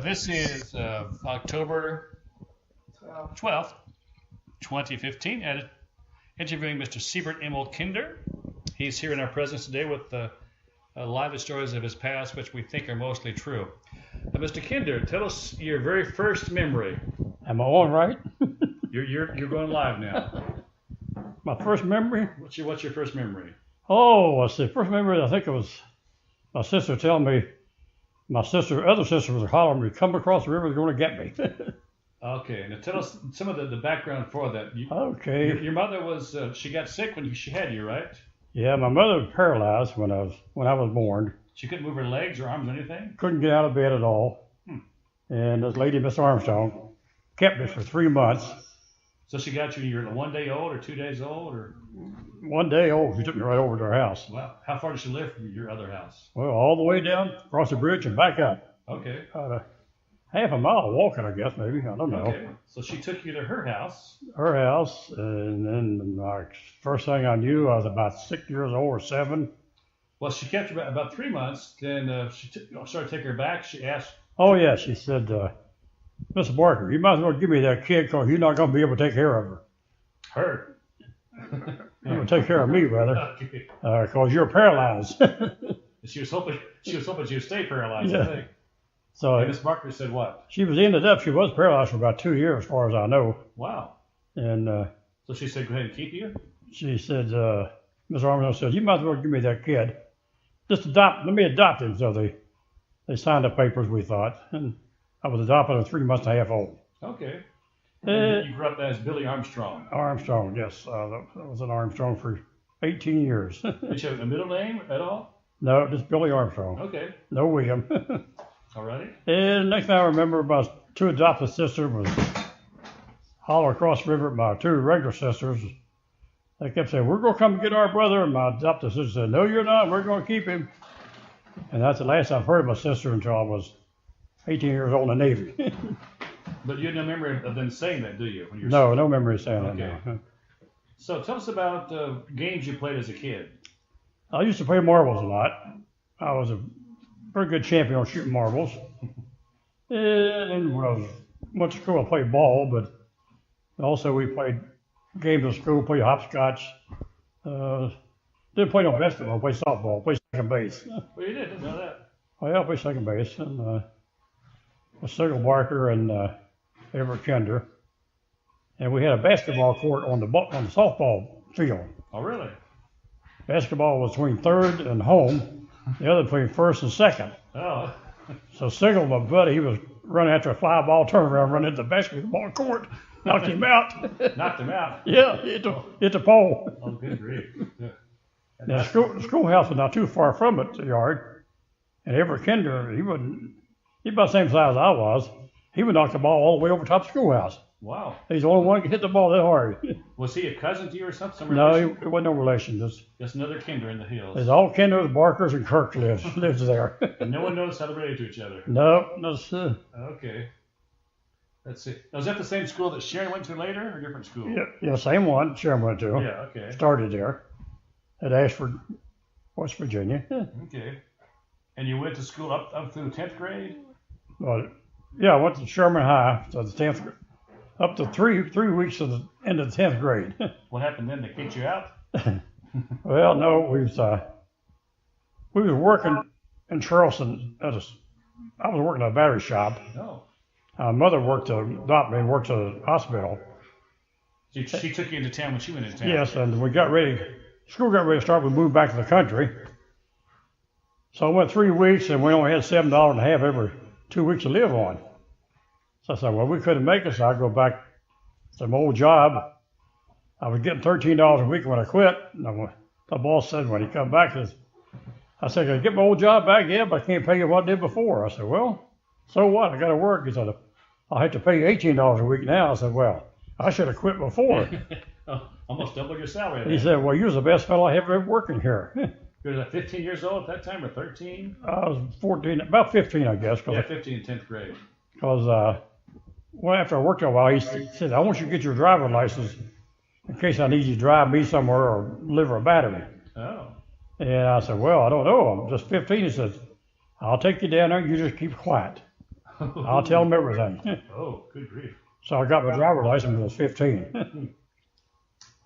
This is October 12th, 2015, and interviewing Mr. Cebert Emel Kinder. He's here in our presence today with lively stories of his past, which we think are mostly true. Mr. Kinder, tell us your very first memory. Am I on right? You're going live now. My first memory? What's your first memory? Oh, let's see. First memory, I think it was my sister telling me my other sister was hollering me, come across the river, they're going to get me. Okay, now tell us some of the background for that. Okay. Your mother was, she got sick when she had you, right? Yeah, my mother was paralyzed when I was born. She couldn't move her legs or arms or anything? Couldn't get out of bed at all. And this lady, Miss Armstrong, kept me for 3 months. So she got you, you're 1 day old or 2 days old? Or 1 day old. She took me right over to her house. Wow. How far did she live from your other house? Well, all the way down, across the bridge and back up. Okay. Half a mile walking, I guess, maybe. I don't know. Okay. So she took you to her house. Her house, and then first thing I knew, I was about 6 years old or 7. Well, she kept you about 3 months. Then she started taking her back. She asked. Oh, yeah. She said, Mr. Barker, you might as well give me that kid because you're not going to be able to take care of her. Her? You're going to take care of me, rather, because you're paralyzed. She was hoping she would stay paralyzed, yeah. I think. So and Miss Barker said what? She was paralyzed for about 2 years, as far as I know. Wow. And so she said, go ahead and keep you? She said, Miss Armstrong said, you might as well give me that kid. Let me adopt him. So they signed the papers, we thought. And I was adopted at 3 months and a half old. Okay. And you grew up as Billy Armstrong. Armstrong, yes. I was an Armstrong for 18 years. Did you have a middle name at all? No, just Billy Armstrong. Okay. No William. All righty. And next thing I remember, my 2 adopted sisters was holler across the river at my 2 regular sisters. They kept saying, we're going to come get our brother. And my adopted sister said, no, you're not. We're going to keep him. And that's the last I've heard of my sister until I was 18 years old in the Navy. But you have no memory of them saying that, do you? When you were no memory of saying that. Okay. No. So tell us about games you played as a kid. I used to play marbles a lot. I was a pretty good champion on shooting marbles. And when I went to school, I played ball, but also we played games in school, played hopscotch. Didn't play no basketball, played softball, played second base. Well, you did, didn't know that. Oh, yeah, I played second base. And with Cebert Barker and Cebert Kinder. And we had a basketball court on the softball field. Oh, really? Basketball was between third and home, the other between first and second. Oh. So Sigel, my buddy, he was running after a fly ball, turned around, running into the basketball court, knocked him out. Knocked him out? Yeah, hit the pole. Oh, good grief. Yeah. Now, the schoolhouse was not too far from it, the yard. And Cebert Kinder, he's about the same size as I was. He would knock the ball all the way over top of the schoolhouse. Wow. He's the only one who could hit the ball that hard. Was he a cousin to you or something? No, he wasn't no relation. Just another Kinder in the hills. There's all Kinders, Barkers, and Kirk lives there. And no one knows how to relate to each other. No. Okay. Let's see. Now, was that the same school that Sharon went to later, or a different school? Yeah, same one Sharon went to. Yeah, okay. Started there at Ashford, West Virginia. Okay. And you went to school up through 10th grade? Well, yeah, I went to Sherman High, so the 10th grade. Up to three weeks to the end of the 10th grade. What happened then? They kicked you out? Well, no, we was working in Charleston I was working at a battery shop. Oh. My mother worked at a hospital. She took you into town when she went into town? Yes, and school got ready to start, we moved back to the country. So I went 3 weeks, and we only had $7.50 every 2 weeks to live on. So I said, well, we couldn't make it, so I'd go back to my old job. I was getting $13 a week when I quit. And the boss said when he come back, I said, can I get my old job back? Yeah, but I can't pay you what I did before. I said, well, so what? I got to work. He said, I'll have to pay you $18 a week now. I said, well, I should have quit before. Almost double your salary. He said, well, you're the best fellow I ever working here. You were like 15 years old at that time, or 13? I was 14, about 15, I guess. Yeah, 15 in 10th grade. Because after I worked a while, he said, I want you to get your driver's license in case I need you to drive me somewhere or deliver a battery. Oh. And I said, well, I don't know. I'm just 15. He said, I'll take you down there. You just keep quiet. I'll tell them everything. Oh, good grief. So I got my driver's license when I was 15.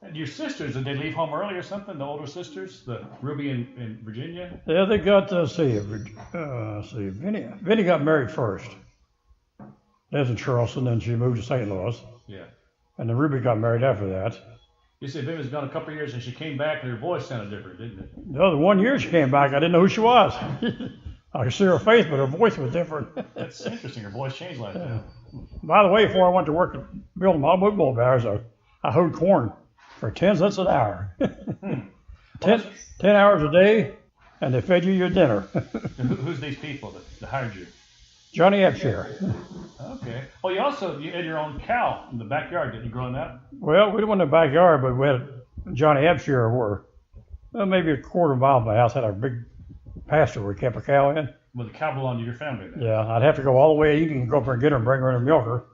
And your sisters, did they leave home early or something? The older sisters, the Ruby and Virginia? Yeah, they got, Vinny got married first. Lives in Charleston, then she moved to St. Louis. Yeah. And then Ruby got married after that. You said Vinny was gone a couple of years and she came back and her voice sounded different, didn't it? No, the 1 year she came back, I didn't know who she was. I could see her face, but her voice was different. That's interesting. Her voice changed like that. By the way, before I went to work at building automobile barriers, I hoed corn for 10 cents an hour. 10 hours a day, and they fed you your dinner. Who's these people that hired you? Johnny Epshire. Okay. Oh, you had your own cow in the backyard, didn't you, growing up? Well, we didn't want in the backyard, but we had Johnny Epshire were maybe a quarter mile from my house, had a big pasture we kept a cow in. Well, the cow belonged to your family then. Yeah, I'd have to go all the way eating and go up there and get her and bring her in and milk her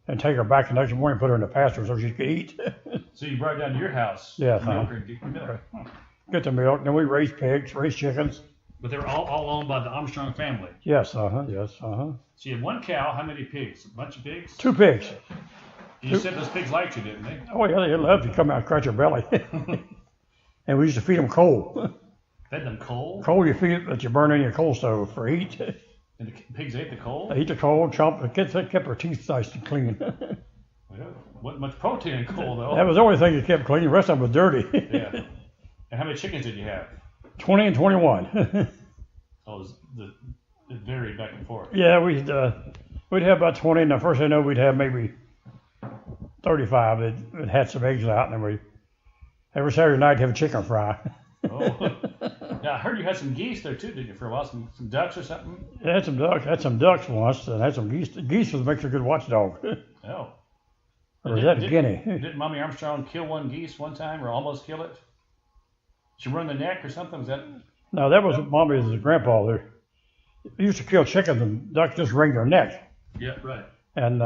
and take her back the next morning and put her in the pasture so she could eat. So you brought her down to your house, yeah, milk her and get your milk. Huh. Get the milk, then we raised pigs, raised chickens. But they were all owned by the Armstrong family. Yes, yes. So you had one cow, how many pigs? A bunch of pigs? 2 pigs. You said those pigs liked you, didn't they? Oh, yeah, they loved to come out and scratch your belly. And we used to feed them coal. Fed them coal? Coal you feed that you burn in your coal stove for heat. And the pigs ate the coal? They eat the coal, chomp, it kept their teeth nice and clean. Well, wasn't much protein in coal, though. That was the only thing you kept clean. The rest of them was dirty. Yeah. And how many chickens did you have? 20 and 21. Oh, it varied back and forth. Yeah, we'd have about 20, and the first thing I know we'd have maybe 35 that had some eggs out, and then every Saturday night have a chicken fry. Oh. Now, I heard you had some geese there too, didn't you, for a while? Some ducks or something? Yeah, had some ducks once, and had some geese. Geese makes a good watchdog. Oh. Or is that a guinea? Didn't Mommy Armstrong kill one geese one time, or almost kill it? She run the neck or something? Was that? No, that was Mommy's grandpa. They used to kill chickens, and ducks just wring their neck. Yeah, right. And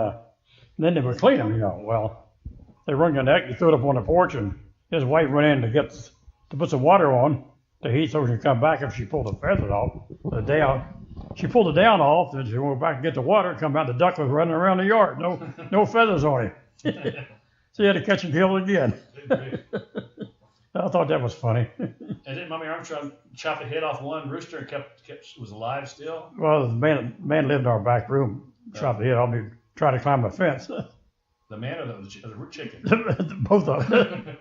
then they would clean them, you know. Well, they wrung their neck, you threw it up on the porch, and his wife went in to put some water on to heat so she could come back if she pulled the feathers off. She pulled the down off, then she went back and get the water, come out, the duck was running around the yard. No feathers on him. So you had to catch and kill it again. I thought that was funny. And didn't Mommy Armstrong chop the head off one rooster and was alive still? Well, the man lived in our back room, chopped the head off me, tried to climb a fence. The man or the chicken? Both of them.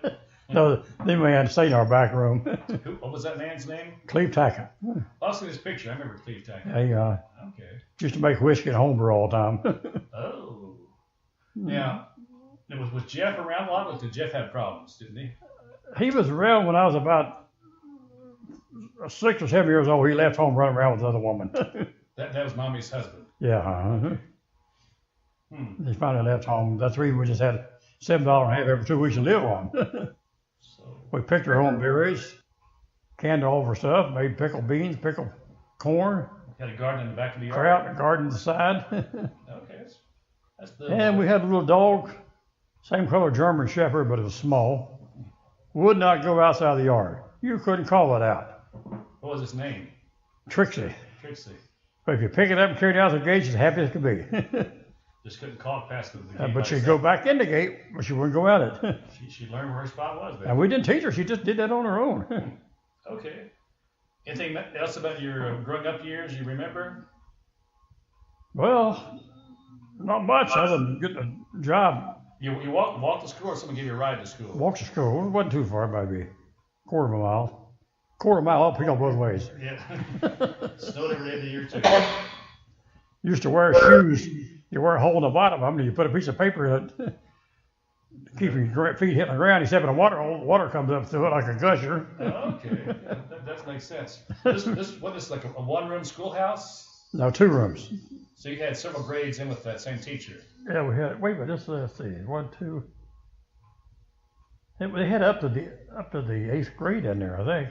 No, the man stayed in our back room. What was that man's name? Cleve Tackett. I'll see this picture. I remember Cleve Tackett. He Okay. used to make whiskey and homebrew all the time. Oh. Now, was Jeff around a lot? Or did Jeff have problems, didn't he? He was around when I was about 6 or 7 years old. He left home running around with another woman. That was Mommy's husband? Yeah. He finally left home. That's the reason we just had $7.50 every 2 weeks to live on. So We picked our own berries, canned all of our stuff, made pickled beans, pickled corn, had a garden in the back of the yard? kraut, a garden to the side. Okay. That's the. And we had a little dog, same color German Shepherd, but it was small. Would not go outside the yard. You couldn't call it out. What was his name? Trixie. Trixie. But if you pick it up and carry it out the gate, she's happy as could be. Just couldn't call past the gate. But she'd go back in the gate, but she wouldn't go out it. She learned where her spot was. Then. And we didn't teach her. She just did that on her own. Okay. Anything else about your growing up years you remember? Well, not much other than getting a job. You walked to school, or someone gave you a ride to school? Walked to school. It wasn't too far, maybe quarter of a mile. Quarter of a mile uphill both ways. Yeah. Snowed every day of the year too. Used to wear shoes. You wear a hole in the bottom of them, and you put a piece of paper in it. Keep your feet hitting the ground. You step in a water hole, water comes up through it like a gusher. Okay, that does make sense. This is like a one-room schoolhouse? No, 2 rooms. So you had several grades in with that same teacher? Yeah, we had. Wait a minute. Let's see. 1, 2. They had up to the 8th grade in there, I think.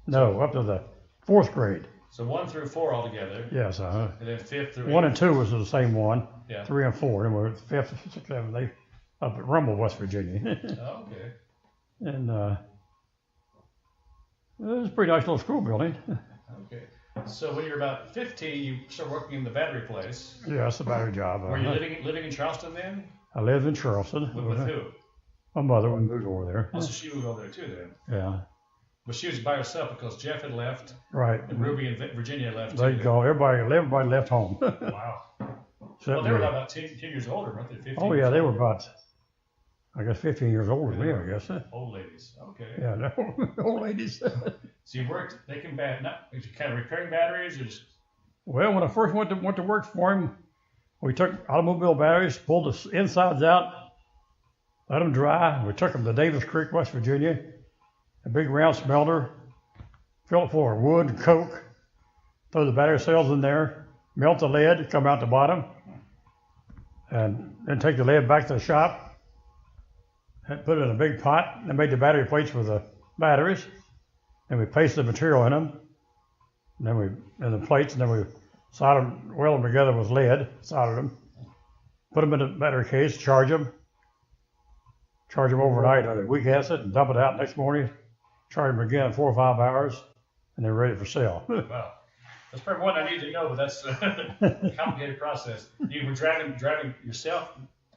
No, up to the 4th grade. So 1 through 4 altogether. Yes, And then 5th through 8th. 1 and 2 was the same one. Yeah. 3 and 4. And we're 5th, 6th, 7th, 8th up at Rumble, West Virginia. Oh, okay. And it was a pretty nice little school building. Okay. So when you were about 15, you started working in the battery place. Yeah, that's a battery job. Were you living in Charleston then? I lived in Charleston. With who? My mother moved over there. Oh, so she moved over there too then? Yeah. But she was by herself because Jeff had left. Right. And Ruby and Virginia left too. They go. Everybody left home. Wow. Well, they were about 10 years older, weren't they? 15 oh, yeah, they were about, I guess, 15 years older than me, I guess. Old ladies. Okay. Yeah, no, old ladies. So you worked making kind of repairing batteries or just... Well, when I first went to work for him, we took automobile batteries, pulled the insides out, let them dry. We took them to Davis Creek, West Virginia, a big round smelter, fill it full of wood and coke, throw the battery cells in there, melt the lead, come out the bottom, and then take the lead back to the shop and put it in a big pot and made the battery plates for the batteries. And we pasted the material in them, and then in the plates, and then we weld them together with lead, soldered them, put them in a battery case, charge them overnight on a week acid, and dump it out next morning, charge them again in 4 or 5 hours, and they're ready for sale. Wow. That's probably one I need to know, but that's a complicated process. You were driving yourself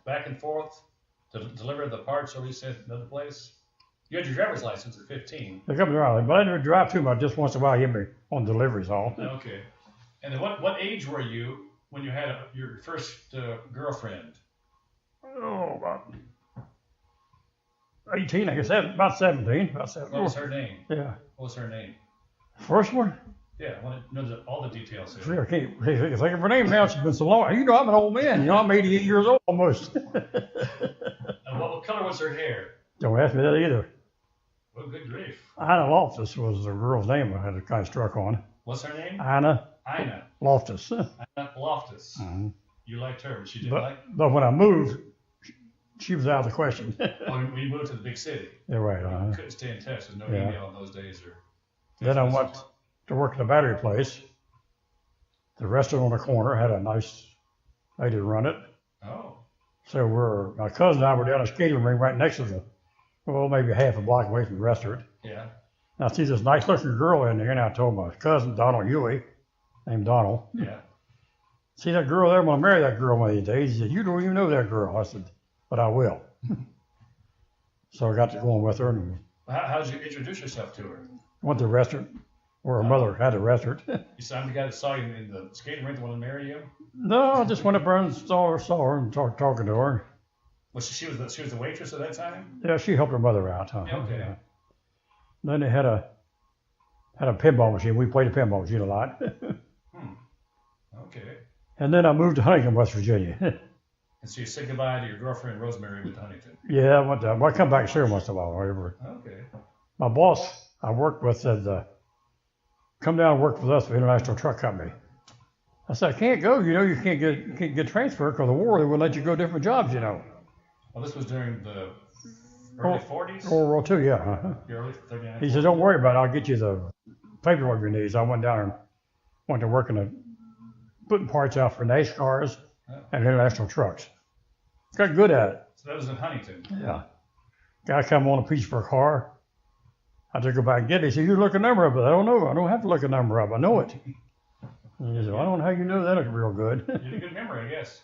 back and forth to deliver the parts, or you said another place? You had your driver's license at 15. They come around, but I didn't drive too much. Just once in a while, you me on deliveries all. Okay. And then what age were you when you had your first girlfriend? Oh, about 18, I guess. About 17. What was her name? Yeah. What was her name? First one? Yeah, I want to know all the details. Here. I can't think of her name now. She's been so long. You know, I'm an old man. You know, I'm 88 years old almost. And what color was her hair? Don't ask me that either. Well, good grief. Ina Loftus was the girl's name I had it kind of struck on. What's her name? Ina Loftus. Ina Loftus. Mm-hmm. You liked her, but she didn't like you. But when I moved, she was out of the question. When you moved to the big city. Yeah, right. You couldn't stay in touch. There's no email in those days. Then I went to work at a battery place. The restaurant on the corner had a nice lady to run it. Oh. So my cousin and I were down a skating rink right next to maybe half a block away from the restaurant. Yeah. And I see this nice looking girl in there, and I told my cousin, Donald Huey, named Donald. Yeah. See that girl there? I'm going to marry that girl one of these days. He said, you don't even know that girl. I said, but I will. So I got to go on with her. And how did you introduce yourself to her? Went to the restaurant where her mother had a restaurant. You said, I'm the guy that saw you in the skating rink that wanted to marry you? No, I just went up there and saw her and talking to her. Well, she was the waitress at that time? Yeah, she helped her mother out. Yeah, okay. Yeah. Then they had a pinball machine. We played a pinball machine a lot. Okay. And then I moved to Huntington, West Virginia. And so you said goodbye to your girlfriend Rosemary with Huntington? Yeah, I come back here once in a while. Whatever. Okay. My boss I worked with said, come down and work with us for International Truck Company. I said, I can't go. You know, you can't get transferred because of the war. They wouldn't let you go different jobs, you know. Well, this was during the early 40s? World War II, yeah. Early 39. He said, don't worry about it. I'll get you the paperwork you need. So I went down and went to work putting parts out for NASCARs and international trucks. Got good at it. So that was in Huntington? Yeah. Guy come on a piece for a car. I had to go back and get it. He said, you look a number up. I don't know. I don't have to look a number up. I know it. And he said, well, I don't know how you know that. It's real good. You had a good memory, I guess.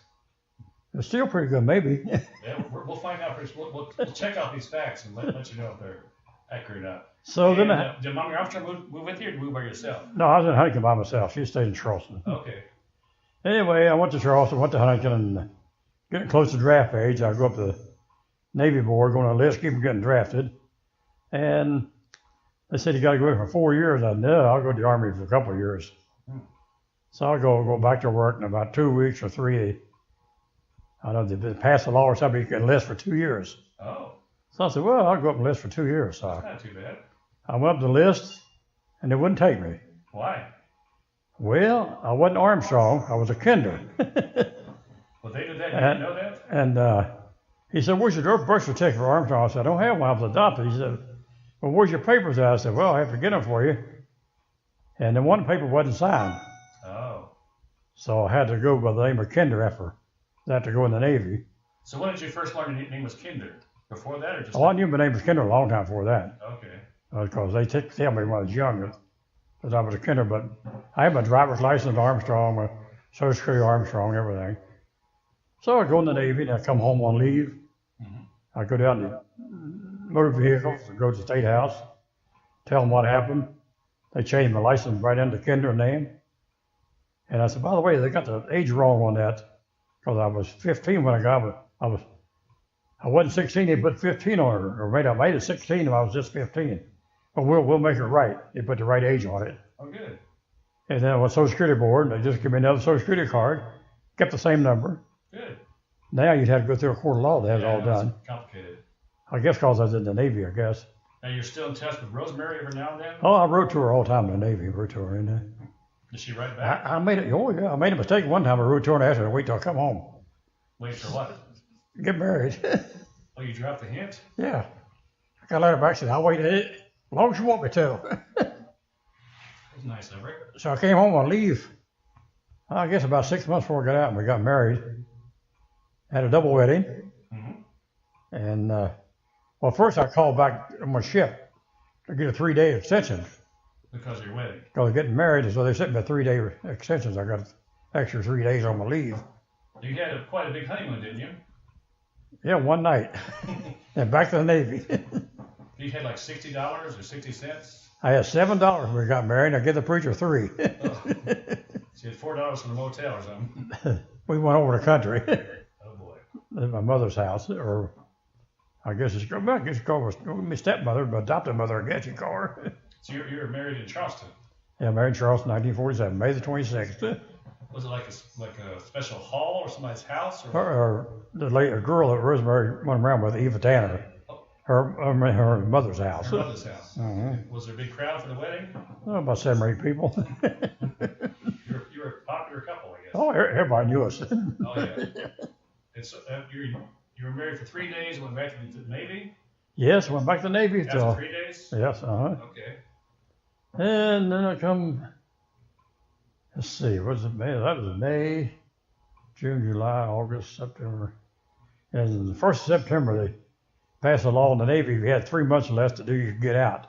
It's still pretty good, maybe. Yeah, we'll find out. We'll check out these facts and let you know if they're accurate or not. So and, then did Mom your officer move with you or move by yourself? No, I was in Huntington by myself. She stayed in Charleston. Okay. Anyway, I went to Charleston, went to Huntington, and getting close to draft age, I go up to the Navy Board, going on a list, keep them getting drafted. And they said, you got to go in for 4 years. I said, no, I'll go to the Army for a couple of years. So I'll go back to work in about 2 weeks or 3. I know they passed a law or something, you can enlist for 2 years. Oh. So I said, well, I'll go up and enlist for 2 years. So that's not too bad. I went up to the list, and they wouldn't take me. Why? Well, I wasn't Armstrong. I was a Kinder. Well, they did that. You didn't know that? And he said, where's your birth certificate for Armstrong? I said, I don't have one. I was adopted. He said, well, where's your papers at? I said, well, I have to get them for you. And then one paper wasn't signed. Oh. So I had to go by the name of Kinder after that to go in the Navy. So when did you first learn your name was Kinder? Before that or just... Oh, I knew my name was Kinder a long time before that. Okay. Because they tell me when I was young that because I was a kinder, but I had my driver's license Armstrong, my Social Security Armstrong, and everything. So I'd go in the Navy, and I'd come home on leave. I'd go down to motor vehicles, go to the State House, tell them what happened. They changed my license right into Kinder name. And I said, by the way, they got the age wrong on that, because I was 15 when I got it. I wasn't 16, they put 15 on it, or I made it 16 if I was just 15. But we'll make it right. They put the right age on it. Oh, good. And then I went to Social Security Board, and they just give me another Social Security card, kept the same number. Good. Now you'd have to go through a court of law to have it all done. Complicated. I guess because I was in the Navy, I guess. Now you're still in touch with Rosemary every now and then? Oh, I wrote to her all the time in the Navy. Wrote to her. Did she write back? I made it. Oh yeah, I made a mistake one time. I wrote to her and asked her to wait till I come home. Wait for what? Get married. Oh, you dropped the hint? Yeah. I got a letter back. Said I'll wait as long as you want me to. That's nice of her. So I came home on leave. I guess about 6 months before I got out, and we got married. Had a double wedding. And well, first I called back on my ship to get a 3-day extension. Because of your wedding? Because getting married, so they sent me a 3-day extensions. I got extra 3 days on my leave. You had quite a big honeymoon, didn't you? Yeah, one night. And back to the Navy. You had like $60 or 60 cents? I had $7 when we got married, and I gave the preacher $3. Oh. So you had $4 from the motel or something? We went over the country. Oh, boy. At my mother's house, or I guess you call her my stepmother, but adopted mother, I guess you call her. So you were married in Charleston? Yeah, married in Charleston, 1947, May the 26th. Was it like a special hall or somebody's house? Or a girl that Rosemary went around with, Eva Tanner, her mother's house. Her mother's house. Was there a big crowd for the wedding? Oh, about 7 or 8 people. You were a popular couple, I guess. Oh, everybody knew us. Oh, yeah. And so, you were married for 3 days and went back to the Navy? Yes, went back to the Navy. After 3 days? Yes, Okay. And then I come, let's see, was it May? That was May, June, July, August, September. And the 1st of September, they passed a law in the Navy. If you had 3 months left to do, you could get out.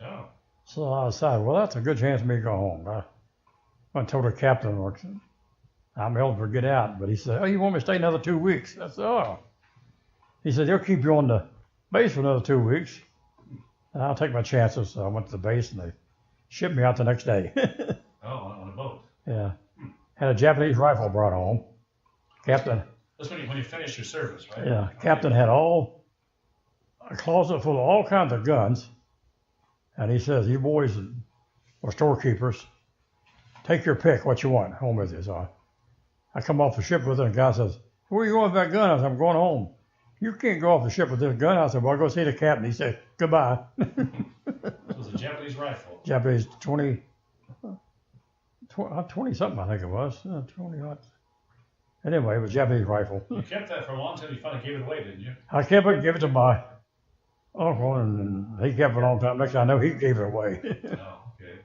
Oh. So I decided, well, that's a good chance for me to go home. I went and told the captain, I'm eligible to get out. But he said, oh, you want me to stay another 2 weeks? I said, oh. He said, they'll keep you on the base for another 2 weeks. And I'll take my chances. So I went to the base, and they shipped me out the next day. Oh, on a boat. Yeah. Had a Japanese rifle brought home. Captain. That's when you finished your service, right? Yeah. Captain had a closet full of all kinds of guns. And he says, you boys are storekeepers. Take your pick, what you want, home with you. So I come off the ship with it, and the guy says, where are you going with that gun? I said, I'm going home. You can't go off the ship with this gun. I said, well, I'll go see the captain. He said, goodbye. It was a Japanese rifle. Japanese 20 something, I think it was. 20 odd. Anyway, it was a Japanese rifle. You kept that for a long time. You finally gave it away, didn't you? I kept it, gave it to my uncle, and he kept it a long time. Next thing I know, he gave it away. Oh, okay.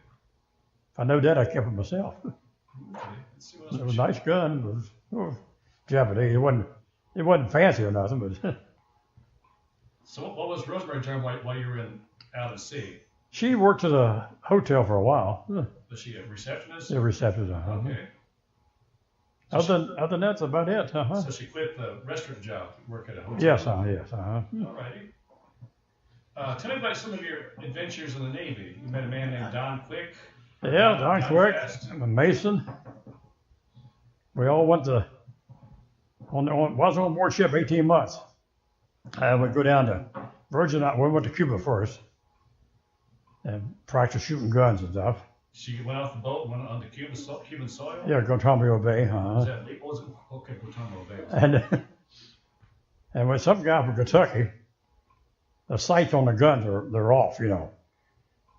If I know that, I kept it myself. Okay. Let's see what else It was a nice gun. It was Japanese. It wasn't fancy or nothing, but. So what was Rosemary doing while you were out at sea? She worked at a hotel for a while. Was she a receptionist? A receptionist. Okay. Other than that, that's about it. So she quit the restaurant job to work at a hotel? Yes, yes. All righty. Tell me about some of your adventures in the Navy. You met a man named Don Quick. Yeah, Don Quick, a Mason. We all went to, was on board ship 18 months. We'd go down to Virgin Islands. We went to Cuba first and practiced shooting guns and stuff. She went off the boat and went onto Cuban soil? Yeah, Guantanamo Bay. Was that legal? Okay, Guantanamo Bay. And when some guy from Kentucky, the sights on the guns they're off, you know.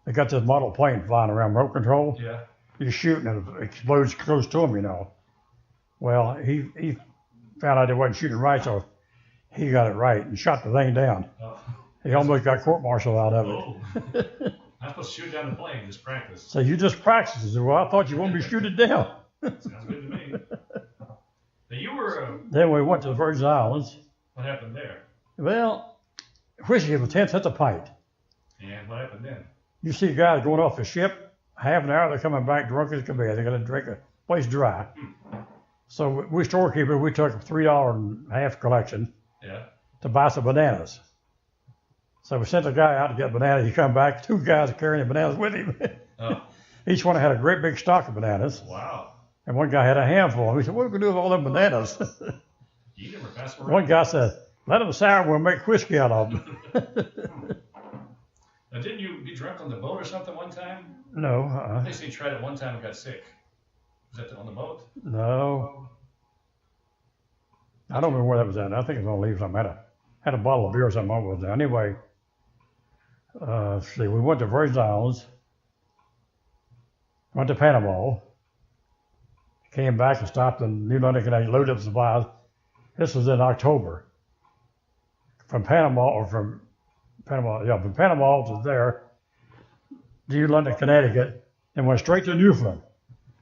They got this model plane flying around, remote control. Yeah. You shoot and it explodes close to him, you know. Well, he found out they wasn't shooting right, so he got it right and shot the thing down. Oh. He almost got court-martialed out of it. I'm supposed to shoot down the plane, just practice. So you just practice. He said, well, I thought you wanted me to shoot it down. Sounds good to me. Now you were... Then we went to the Virgin Islands. What happened there? Well, whiskey was 10 cents a pint. And what happened then? You see guys going off the ship, half an hour, they're coming back drunk as can be. They got to drink a place dry. So we storekeeper, we took a $3.50 collection to buy some bananas. So we sent a guy out to get bananas. He come back, 2 guys carrying the bananas with him. Oh. Each one had a great big stock of bananas. Wow. And one guy had a handful. We said, what are we going to do with all them bananas? You never pass them around. One guy said, let them sour, we'll make whiskey out of them. Now, didn't you be drunk on the boat or something one time? No. I think you tried it one time and got sick. Was that on the boat? No. I don't remember where that was at. I think it was on leave something. Had a bottle of beer or something over there. Anyway, let's see, we went to Virgin Islands, went to Panama, came back and stopped in New London, Connecticut, loaded up supplies. This was in October. From Panama to there, New London, Connecticut, and went straight to Newfoundland.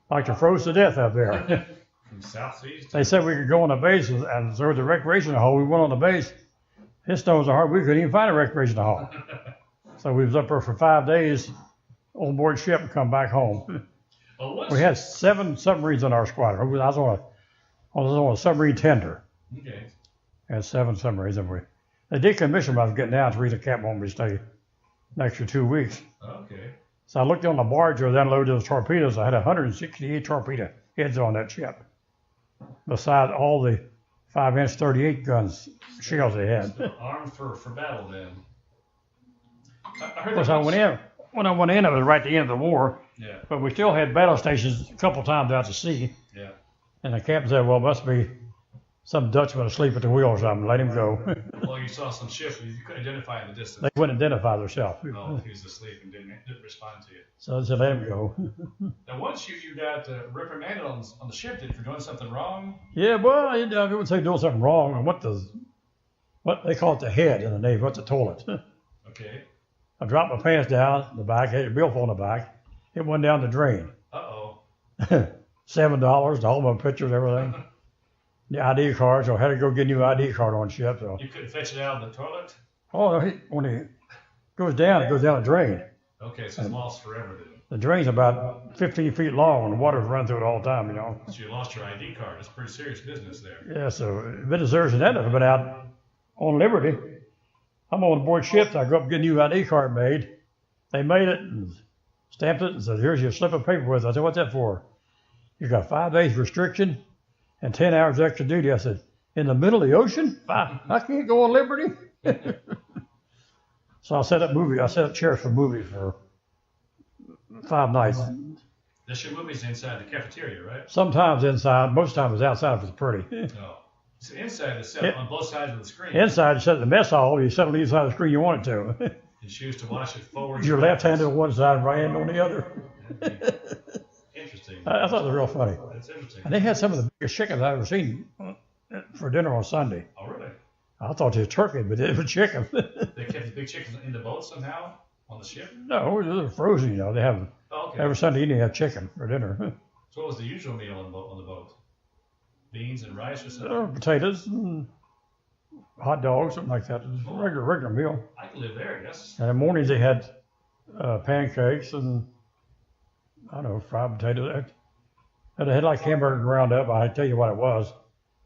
Like to froze to death up there. From South Seas? They said we could go on the base, and there was a recreation hall. We went on the base. His snow was hard. We couldn't even find a recreation hall. So we was up there for 5 days on board ship and come back home. We had 7 submarines on our squadron. I was on a submarine tender. Okay. Had 7 submarines. And they did commission when I was getting down to read the captain wanted me to stay an extra 2 weeks. Okay. So I looked on the barge where they unloaded those torpedoes. I had 168 torpedo heads on that ship, besides all the 5-inch 38 guns shells they had. Still armed for battle then. Of course, when I went in, it was right at the end of the war. Yeah. But we still had battle stations a couple times out to sea. Yeah. And the captain said, well, must be some Dutchman asleep at the wheel or something. Let him go. Well, you saw some ship, you couldn't identify in the distance. They wouldn't identify themselves. No, he was asleep and didn't respond to you. So I said, let him go. Now, once you got reprimanded on the ship, did you for doing something wrong? Yeah, well, I wouldn't say doing something wrong. And what they call it the head in the Navy, what's the toilet? Okay. I dropped my pants down in the back, had a billfold in the back. It went down the drain. Uh-oh. $7, all my pictures, everything. The ID card, so I had to go get a new ID card on ship. So. You couldn't fetch it out of the toilet? Oh, when it goes down the drain. Okay, so it's lost forever then. The drain's about 15 feet long, and the water's running through it all the time, you know. So you lost your ID card. It's pretty serious business there. Yeah, so a bit of serious than that. I've been out on Liberty. I'm on board ships. I go up and get a new ID card made. They made it and stamped it and said, here's your slip of paper with it. I said, what's that for? You got 5 days restriction and 10 hours extra duty. I said, in the middle of the ocean? I can't go on Liberty? So I set up chairs for movies for 5 nights. That's your movies inside the cafeteria, right? Sometimes inside, most times it's outside if it's pretty. No. So inside is set on both sides of the screen. Inside, you set in the mess hall, you set on either side of the screen you want it to. You choose to watch it forward. Your left hand on one side and right hand on the other. Interesting. I thought it was real funny. That's interesting. And they had some of the biggest chickens I've ever seen for dinner on Sunday. Oh, really? I thought it was turkey, but it was chicken. They kept the big chickens in the boat somehow on the ship? No, they're frozen, you know. They have every Sunday evening they have chicken for dinner. So what was the usual meal on the boat? Beans and rice or something? Potatoes and hot dogs, something like that. It was a regular meal. I could live there, I guess. And in the mornings they had pancakes and, I don't know, fried potatoes. And they had like hamburger ground up. I tell you what it was.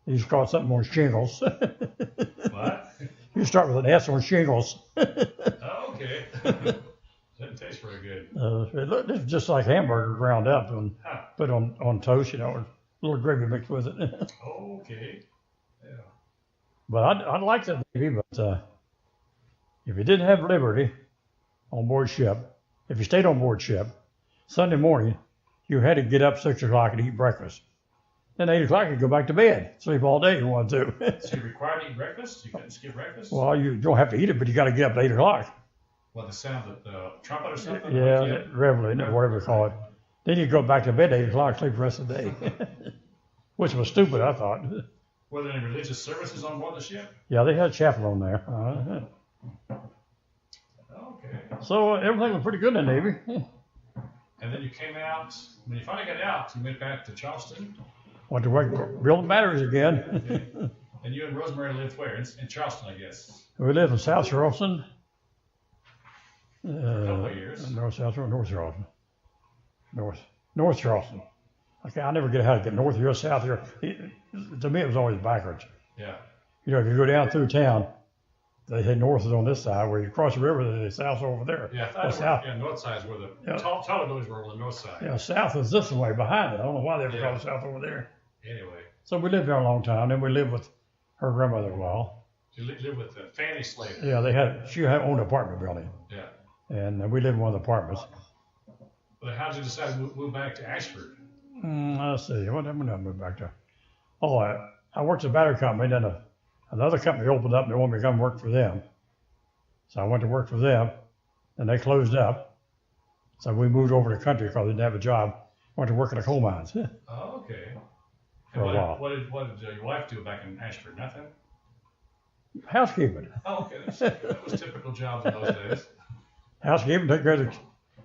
You just call it something on shingles. What? You start with an S on shingles. Oh, okay. Doesn't taste very good. It's just like hamburger ground up and put on toast, you know, a little gravy mixed with it. Okay. Yeah. But I'd like that Navy, but if you didn't have Liberty on board ship, if you stayed on board ship, Sunday morning, you had to get up 6 o'clock and eat breakfast. Then 8 o'clock, you go back to bed, sleep all day if you want to. So you're required to eat breakfast? You couldn't skip breakfast? Well, you don't have to eat it, but you got to get up at 8 o'clock. What, the sound of the trumpet or something? Yeah, reveille, whatever you call it. Then you go back to bed at 8 o'clock, sleep the rest of the day. Which was stupid, I thought. Were there any religious services on board the ship? Yeah, they had a chapel on there. Okay. So everything was pretty good in the Navy. And then you came out, when you finally got out, you went back to Charleston. Went to work, building batteries again. Okay. And you and Rosemary lived where? In Charleston, I guess. We lived in South Charleston. A couple of years. North Charleston. North Charleston. Okay, I never get how to get north here or south here. To me, it was always backwards. Yeah. You know, if you go down through town, they say north is on this side. Where you cross the river, they say south over there. Yeah, south. Yeah, north side is where the taller buildings were on the north side. Yeah, south is this way behind it. I don't know why they ever call it south over there. Anyway. So we lived there a long time. Then we lived with her grandmother a while. You lived with Fanny Slater. Yeah, she owned an apartment building. Yeah. And we lived in one of the apartments. But how did you decide to move back to Ashford? Let's see. When did I move back to? Oh, I worked at a battery company. Then another company opened up and they wanted me to come work for them. So I went to work for them. And they closed up. So we moved over to the country because we didn't have a job. Went to work in the coal mines. Oh, okay. For a while. What did your wife do back in Ashford? Nothing? Housekeeping. Oh, okay. That was typical jobs in those days. Housekeeping,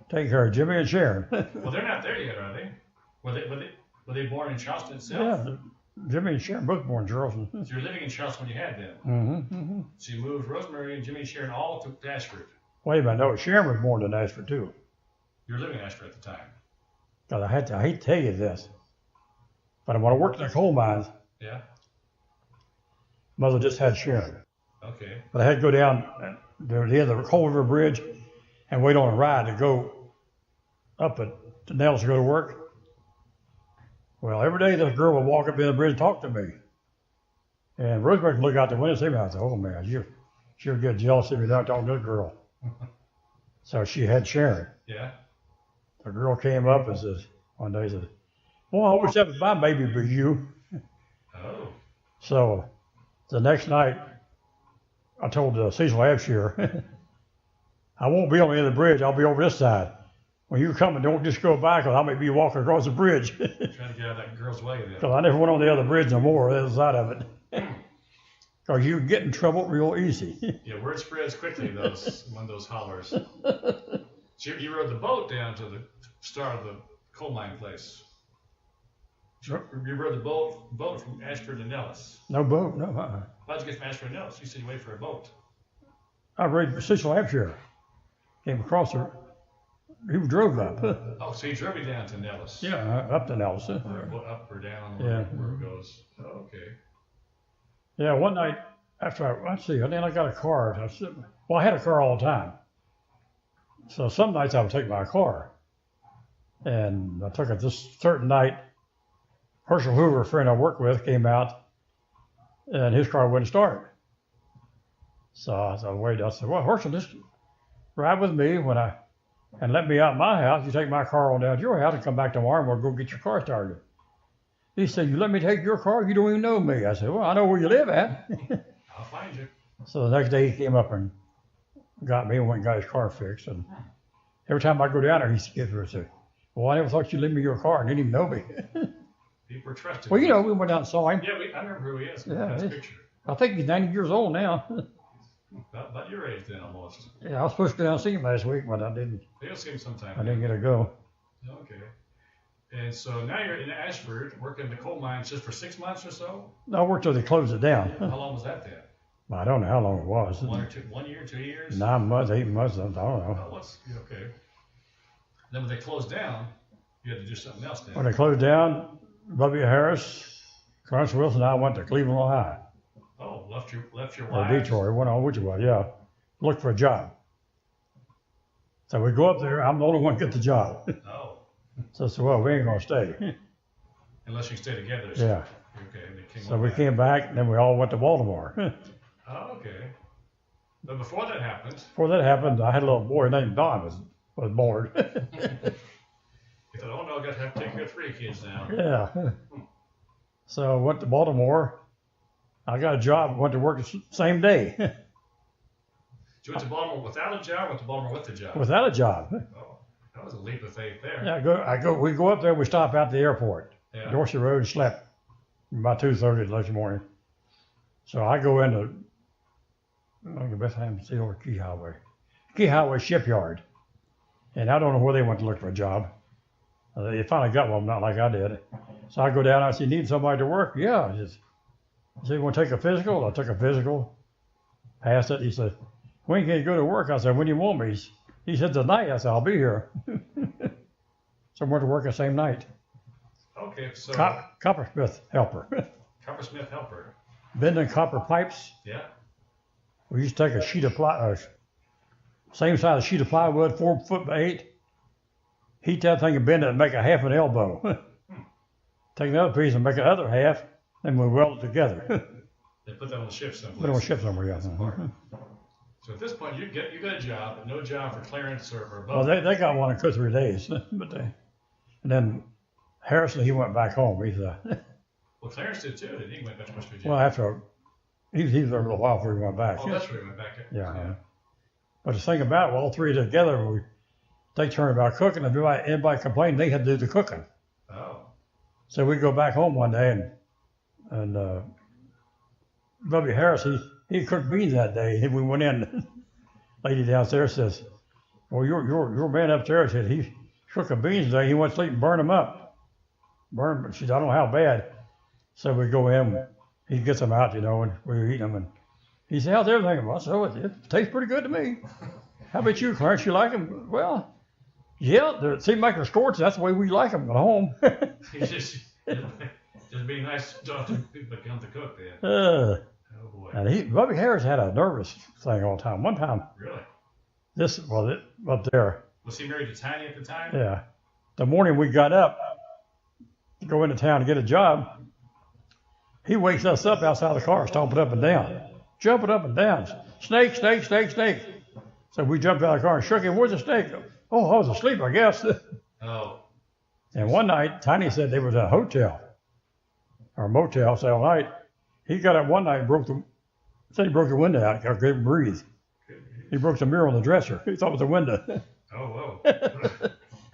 take care of Jimmy and Sharon. Well, they're not there yet, are they? Were they born in Charleston itself? Yeah, Jimmy and Sharon both born in Charleston. So you're living in Charleston when you had them. Mm-hmm. So you moved Rosemary and Jimmy and Sharon all to Ashford. Wait a minute, no, Sharon was born in Ashford too. You were living in Ashford at the time. God, I hate to tell you this, but when I worked in the coal mines, yeah, Mother just had Sharon. Okay. But I had to go down to the end of the Coal River Bridge and wait on a ride to go up to Nels to go to work. Well, every day this girl would walk up in the bridge and talk to me. And Rosemary would look out the window and see me. I said, oh man, you sure get jealous of me now talking to this girl. So she had Sharon. Yeah. The girl came up and says, one day said, boy, I wish that was my baby but you. Oh. So the next night, I told Cecil Abshire, I won't be on the end of the bridge. I'll be over this side. When you come, don't just go by because I may be walking across the bridge. Trying to get out of that girl's way then. Because I never went on the other bridge no more, the other side of it. Because you get in trouble real easy. Yeah, word spreads quickly when those hollers. So you rode the boat down to the start of the coal mine place. You rode the boat from Ashford to Nellis. No boat, no. How'd you get from Ashford to Nellis? You said you waited for a boat. I rode Cecil Abshire. Came across her. He drove up. Oh, so he drove you down to Nellis? Yeah, up to Nellis. Up or down, yeah. Where it goes. Oh, okay. Yeah, one night after then I got a car. I had a car all the time. So some nights I would take my car. And I took it this certain night. Herschel Hoover, a friend I worked with, came out and his car wouldn't start. So I said, well, Herschel, just ride with me and let me out of my house. You take my car on down to your house and come back tomorrow and we'll go get your car started. He said, you let me take your car? You don't even know me. I said, well, I know where you live at. I'll find you. So the next day he came up and got me and went and got his car fixed. And every time I go down there, he skips her and said, well, I never thought you'd leave me your car and didn't even know me. People were trusted. Well, we went down and saw him. Yeah, I remember who he is. Yeah, That's a picture. I think he's 90 years old now. About your age then, almost. Yeah, I was supposed to go down and see him last week, but I didn't. You'll see him sometime. I didn't get to go. Okay. And so now you're in Ashford, working in the coal mines just for 6 months or so? No, I worked till they closed it down. How long was that then? I don't know how long it was. 1 year, 2 years? 9 months, 8 months, I don't know. Oh, okay. Then when they closed down, you had to do something else then. When they closed down, W. Harris, Clarence Wilson, and I went to Cleveland, Ohio. Oh, left your Or wives? Detroit, went on which was, yeah. Looked for a job. So we go up there, I'm the only one to get the job. Oh. So I said, well, we ain't going to stay. Unless you stay together. Yeah. Okay. So we came back, and then we all went to Baltimore. Oh, okay. But before that happened, I had a little boy named Don was born. You thought, oh no, I got to have to take care of 3 kids now. Yeah. So I went to Baltimore. I got a job, went to work the same day. You went to Baltimore without a job, or went to Baltimore with a job? Without a job. Oh, that was a leap of faith there. Yeah, we go up there, we stop at the airport. Yeah. Dorsey Road, and slept about 2:30 the next morning. So I go into, the best time to see over Key Highway Shipyard. And I don't know where they went to look for a job. They finally got one, not like I did. So I go down, I said, need somebody to work? Yeah. He said, you want to take a physical? I took a physical, passed it. He said, when can you go to work? I said, when do you want me? He said, tonight. I said, I'll be here. So I went to work the same night. Okay, so Coppersmith helper. Coppersmith helper. Bending copper pipes. Yeah. We used to take a sheet of same size sheet of plywood, 4 foot by 8. Heat that thing and bend it and make a half an elbow. Take another piece and make another half, then we weld it together. They put that on the ship somewhere. Put it on the ship somewhere, yeah. So at this point, you got a job, but no job for Clarence or Well, they got one in 2 or 3 days, but and then Harrison, he went back home. He's well, Clarence did too. Did he went back to West Virginia? Well, after he was there a little while before he went back. Oh, that's where he went back. Yeah. But the thing about it, all three together, they turned about cooking. If anybody complained, they had to do the cooking. Oh. So we go back home one day, and Bubby Harris, he cooked beans that day. We went in. Lady downstairs says, "Well, your man upstairs said he cooking beans today. He went to sleep and burned them up. She said, I don't know how bad." So we go in. He gets them out, and we were eating them. And he said, "How's everything?" Well, so it tastes pretty good to me. How about you, Clarence? You like them? Well, yeah, they seem like they're scorched. That's the way we like them at home. just being nice to become the cook then. Oh boy. And Bubby Harris had a nervous thing all the time. One time. Really? Up there. Was he married to Tiny at the time? Yeah. The morning we got up to go into town to get a job, he wakes us up outside the car, stomping up and down, jumping up and down. Snake, snake, snake, snake. So we jumped out of the car and shook him. "Where's the snake?" "Oh, I was asleep, I guess." Oh. And one night, Tiny said there was a hotel or motel, so all night. He got up one night and said he broke the window out, couldn't breathe. He broke the mirror on the dresser. He thought it was a window. Oh, whoa.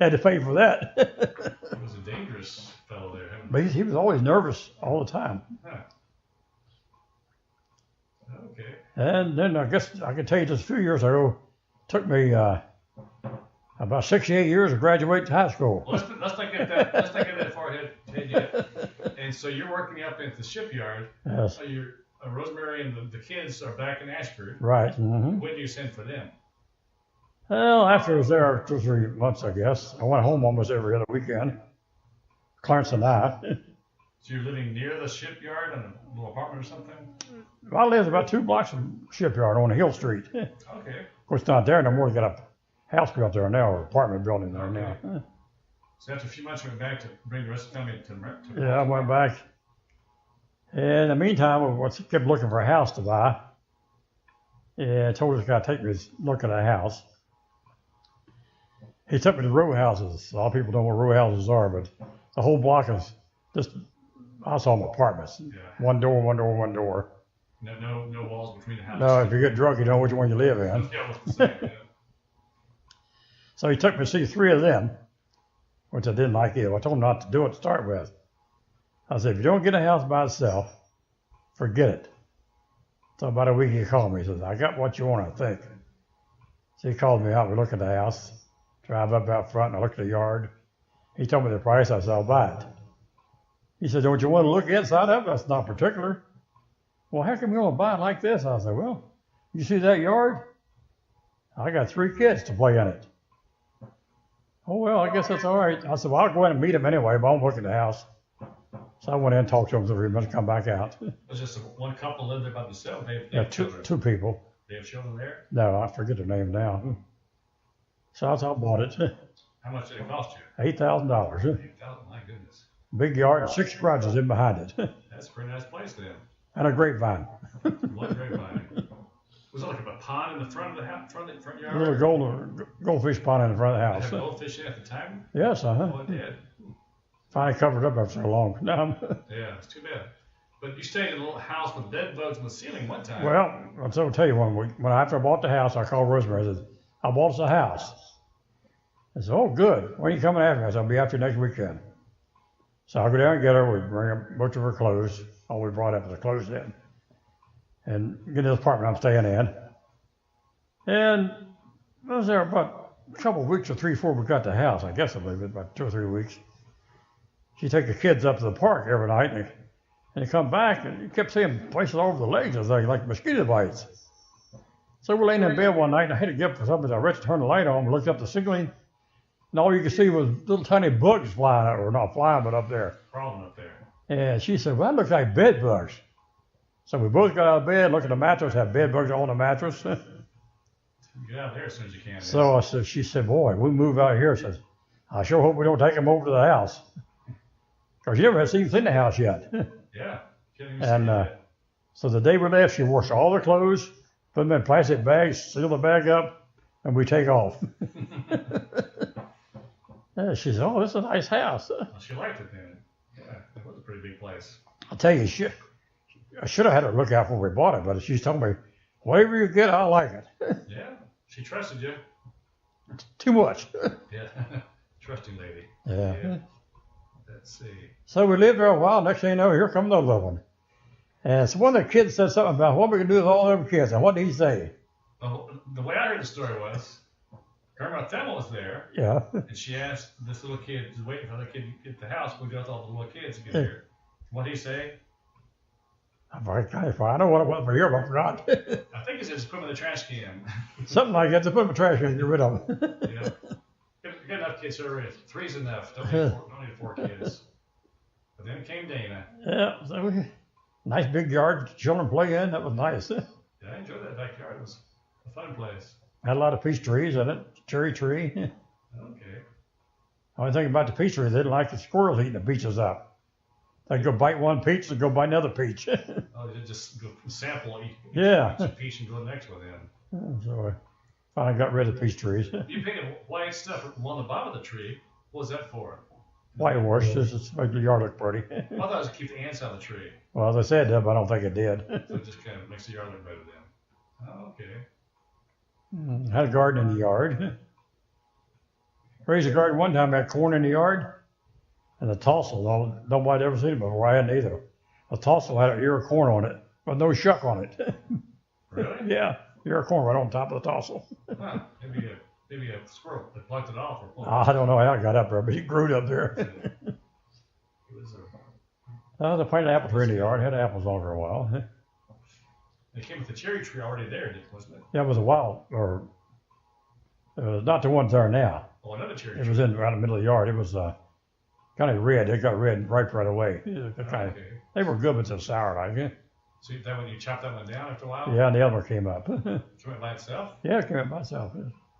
Had to pay for that. He was a dangerous fellow there. But he was always nervous all the time. Huh. Okay. And then I guess I can tell you just a few years ago, it took me about 68 years to graduate high school. Well, let's not get that far ahead yet. And so you're working up at the shipyard. Yes. So Rosemary and the kids are back in Ashford. Right. Mm-hmm. When do you send for them? Well, after I was there 2 or 3 months, I guess. I went home almost every other weekend. Clarence and I. So you're living near the shipyard in a little apartment or something? I lived about 2 blocks from the shipyard on Hill Street. Okay. Of course, it's not there no more. They got a house built there now, or apartment building there now. So after a few months, you went back to bring the rest of the family to Yeah, I went back. In the meantime, I kept looking for a house to buy. Yeah, I told this guy to take me to look at a house. He took me to row houses. A lot of people don't know what row houses are, but the whole block is just, I saw them apartments. Yeah. One door, one door, one door. No walls between the houses. No, if you get drunk, you know which one you live in. Yeah. So he took me to see 3 of them, which I didn't like either. I told him not to do it to start with. I said, if you don't get a house by itself, forget it. So about a week he called me. He says, I got what you want, I think. So he called me out. We looked at the house, drive up out front, and I looked at the yard. He told me the price. I said, I'll buy it. He said, don't you want to look inside of it? That's not particular. Well, how come you want to buy it like this? I said, well, you see that yard? I got 3 kids to play in it. Oh, well, I guess that's all right. I said, well, I'll go in and meet them anyway, but I won't look at the house. So I went in and talked to them for 3 minutes, come back out. It was just one couple lived there by themselves. Yeah, two people. They have children there? No, I forget their name now. So I bought it. How much did it cost you? $8,000. $8,000, my goodness. Big yard, 6 garages in behind it. That's a pretty nice place then. And a grapevine. One grapevine. Was it like a pond in the front of the house, front yard? A little goldfish pond in the front of the house. Did it have goldfish in at the time? Yes, Oh, it did. Finally covered up after so long. No. Yeah, it's too bad. But you stayed in a little house with bed bugs in the ceiling one time. Well, I'll tell you after I bought the house, I called Rosemary. I said, I bought us a house. I said, oh, good. When are you coming after me? I said, I'll be after you next weekend. So I'll go down and get her. We bring up a bunch of her clothes. All we brought up was the clothes then. And get to this apartment I'm staying in. And I was there about a couple of weeks or 3 before we got the house. I guess I believe it, about 2 or 3 weeks. She'd take the kids up to the park every night, and they come back, and you kept seeing places all over the legs, like mosquito bites. So we're laying in bed one night, and I had to get up for something. I reached to turn the light on, looked up the ceiling, and all you could see was little tiny bugs flying, or not flying, but up there. Crawling up there. And she said, well, that looks like bed bugs. So we both got out of bed, looked at the mattress, had bed bugs on the mattress. Get out of there as soon as you can. So she said, boy, we move out here. Says, I sure hope we don't take them over to the house. Because you never had seen the house yet. Yeah. And so the day we left, she washed all the clothes, put them in plastic bags, seal the bag up, and we take off. And she said, oh, this is a nice house. Well, she liked it then. Yeah, it was a pretty big place. I'll tell you, I should have had her look out before we bought it, but she told me, whatever you get, I like it. Yeah, she trusted you. Too much. Yeah, trusting lady. Yeah. Let's see. So we lived there a while. Next thing you know, here comes another one. And so one of the kids said something about what we can do with all them kids. And what did he say? Well, the way I heard the story was, Grandma Thelma was there. Yeah. And she asked this little kid, who's waiting for the kid to get to the house, we got all the little kids to get here. What did he say? I'm like, I don't know what it was for here, but I forgot. I think he said just put them in the trash can. Something like that. To put them in the trash can and get rid of them. Yeah. Get enough kids already. Three's enough. Don't need four kids. But then came Dana. Yeah. So nice big yard, children play in. That was nice. Yeah, I enjoyed that backyard. It was a fun place. Had a lot of peach trees in it. Cherry tree. Okay. Only thing about the peach tree, they didn't like the squirrels eating the peaches up. They'd go bite one peach and go bite another peach. Oh, they just go sample each peach and go to the next one in. So I finally got rid of the peach trees. You painted white stuff on the bottom of the tree. What was that for? Whitewash, just to make the yard look pretty. I thought it was to keep the ants out of the tree. Well, they said that, but I don't think it did. So it just kind of makes the yard look better then. Oh, okay. Had a garden in the yard. Raised a garden one time, had corn in the yard. And the tassel, nobody ever seen it before. I hadn't either. The tassel had an ear of corn on it, but no shuck on it. Really? Yeah, ear of corn right on top of the tassel. Huh. Maybe a squirrel that plucked it off. I don't know how it got up there, but it grew up there. It was I planted an apple tree in the yard. Had apples on for a while. It came with the cherry tree already there, wasn't it? Yeah, it was a wild, or it was not the ones there now. Oh, another cherry tree. It was in around the middle of the yard. It was kind of red. It got red right away. Okay. They were good, but they're sour like. So that when you chopped that one down after a while? Yeah, and the other one came up. So it went by itself? Yeah, it came up by itself.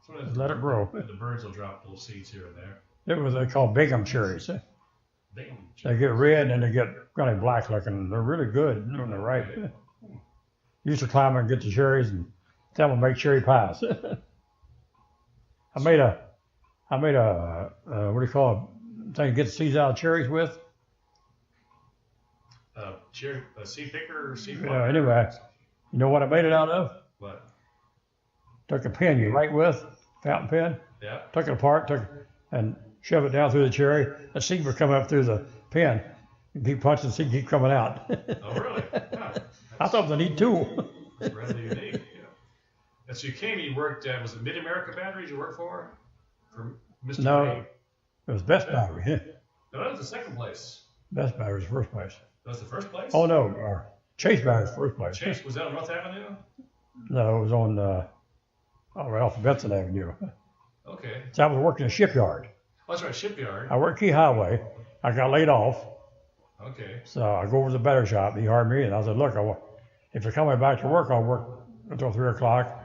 So just let it grow. The birds will drop little seeds here and there. It was they called Bingham cherries. Bingham cherries. They get red and they get kind of black looking. They're really good when they're ripe. Okay. Used to climb and get the cherries and tell them to make cherry pies. I made a what do you call it? Thing to get the seeds out of cherries with. A seed picker or seed Yeah, plucker? anyway, you know what I made it out of? What? Took a pen you write with, fountain pen, Yeah. took it apart, and shoved it down through the cherry. The seed would come up through the pen. You keep punching, the seed keep coming out. Oh, really? Huh. I thought it was a neat tool. That's rather unique. Yeah. And so you came, you worked, was it Mid-America Batteries you worked for? For Mr. No, Ray? it was Best Battery. No, that was the second place. Best Battery was first place. That was the first place? Oh no, Chase Battery was first place. Chase, was that on North Avenue? No, it was on right off of Benson Avenue. Okay. So I was working in a shipyard. Oh, that's right, shipyard. I worked Key Highway. I got laid off, Okay. so I go over to the battery shop. He hired me, and I said, "Look, if you're coming back to work, I'll work until 3 o'clock,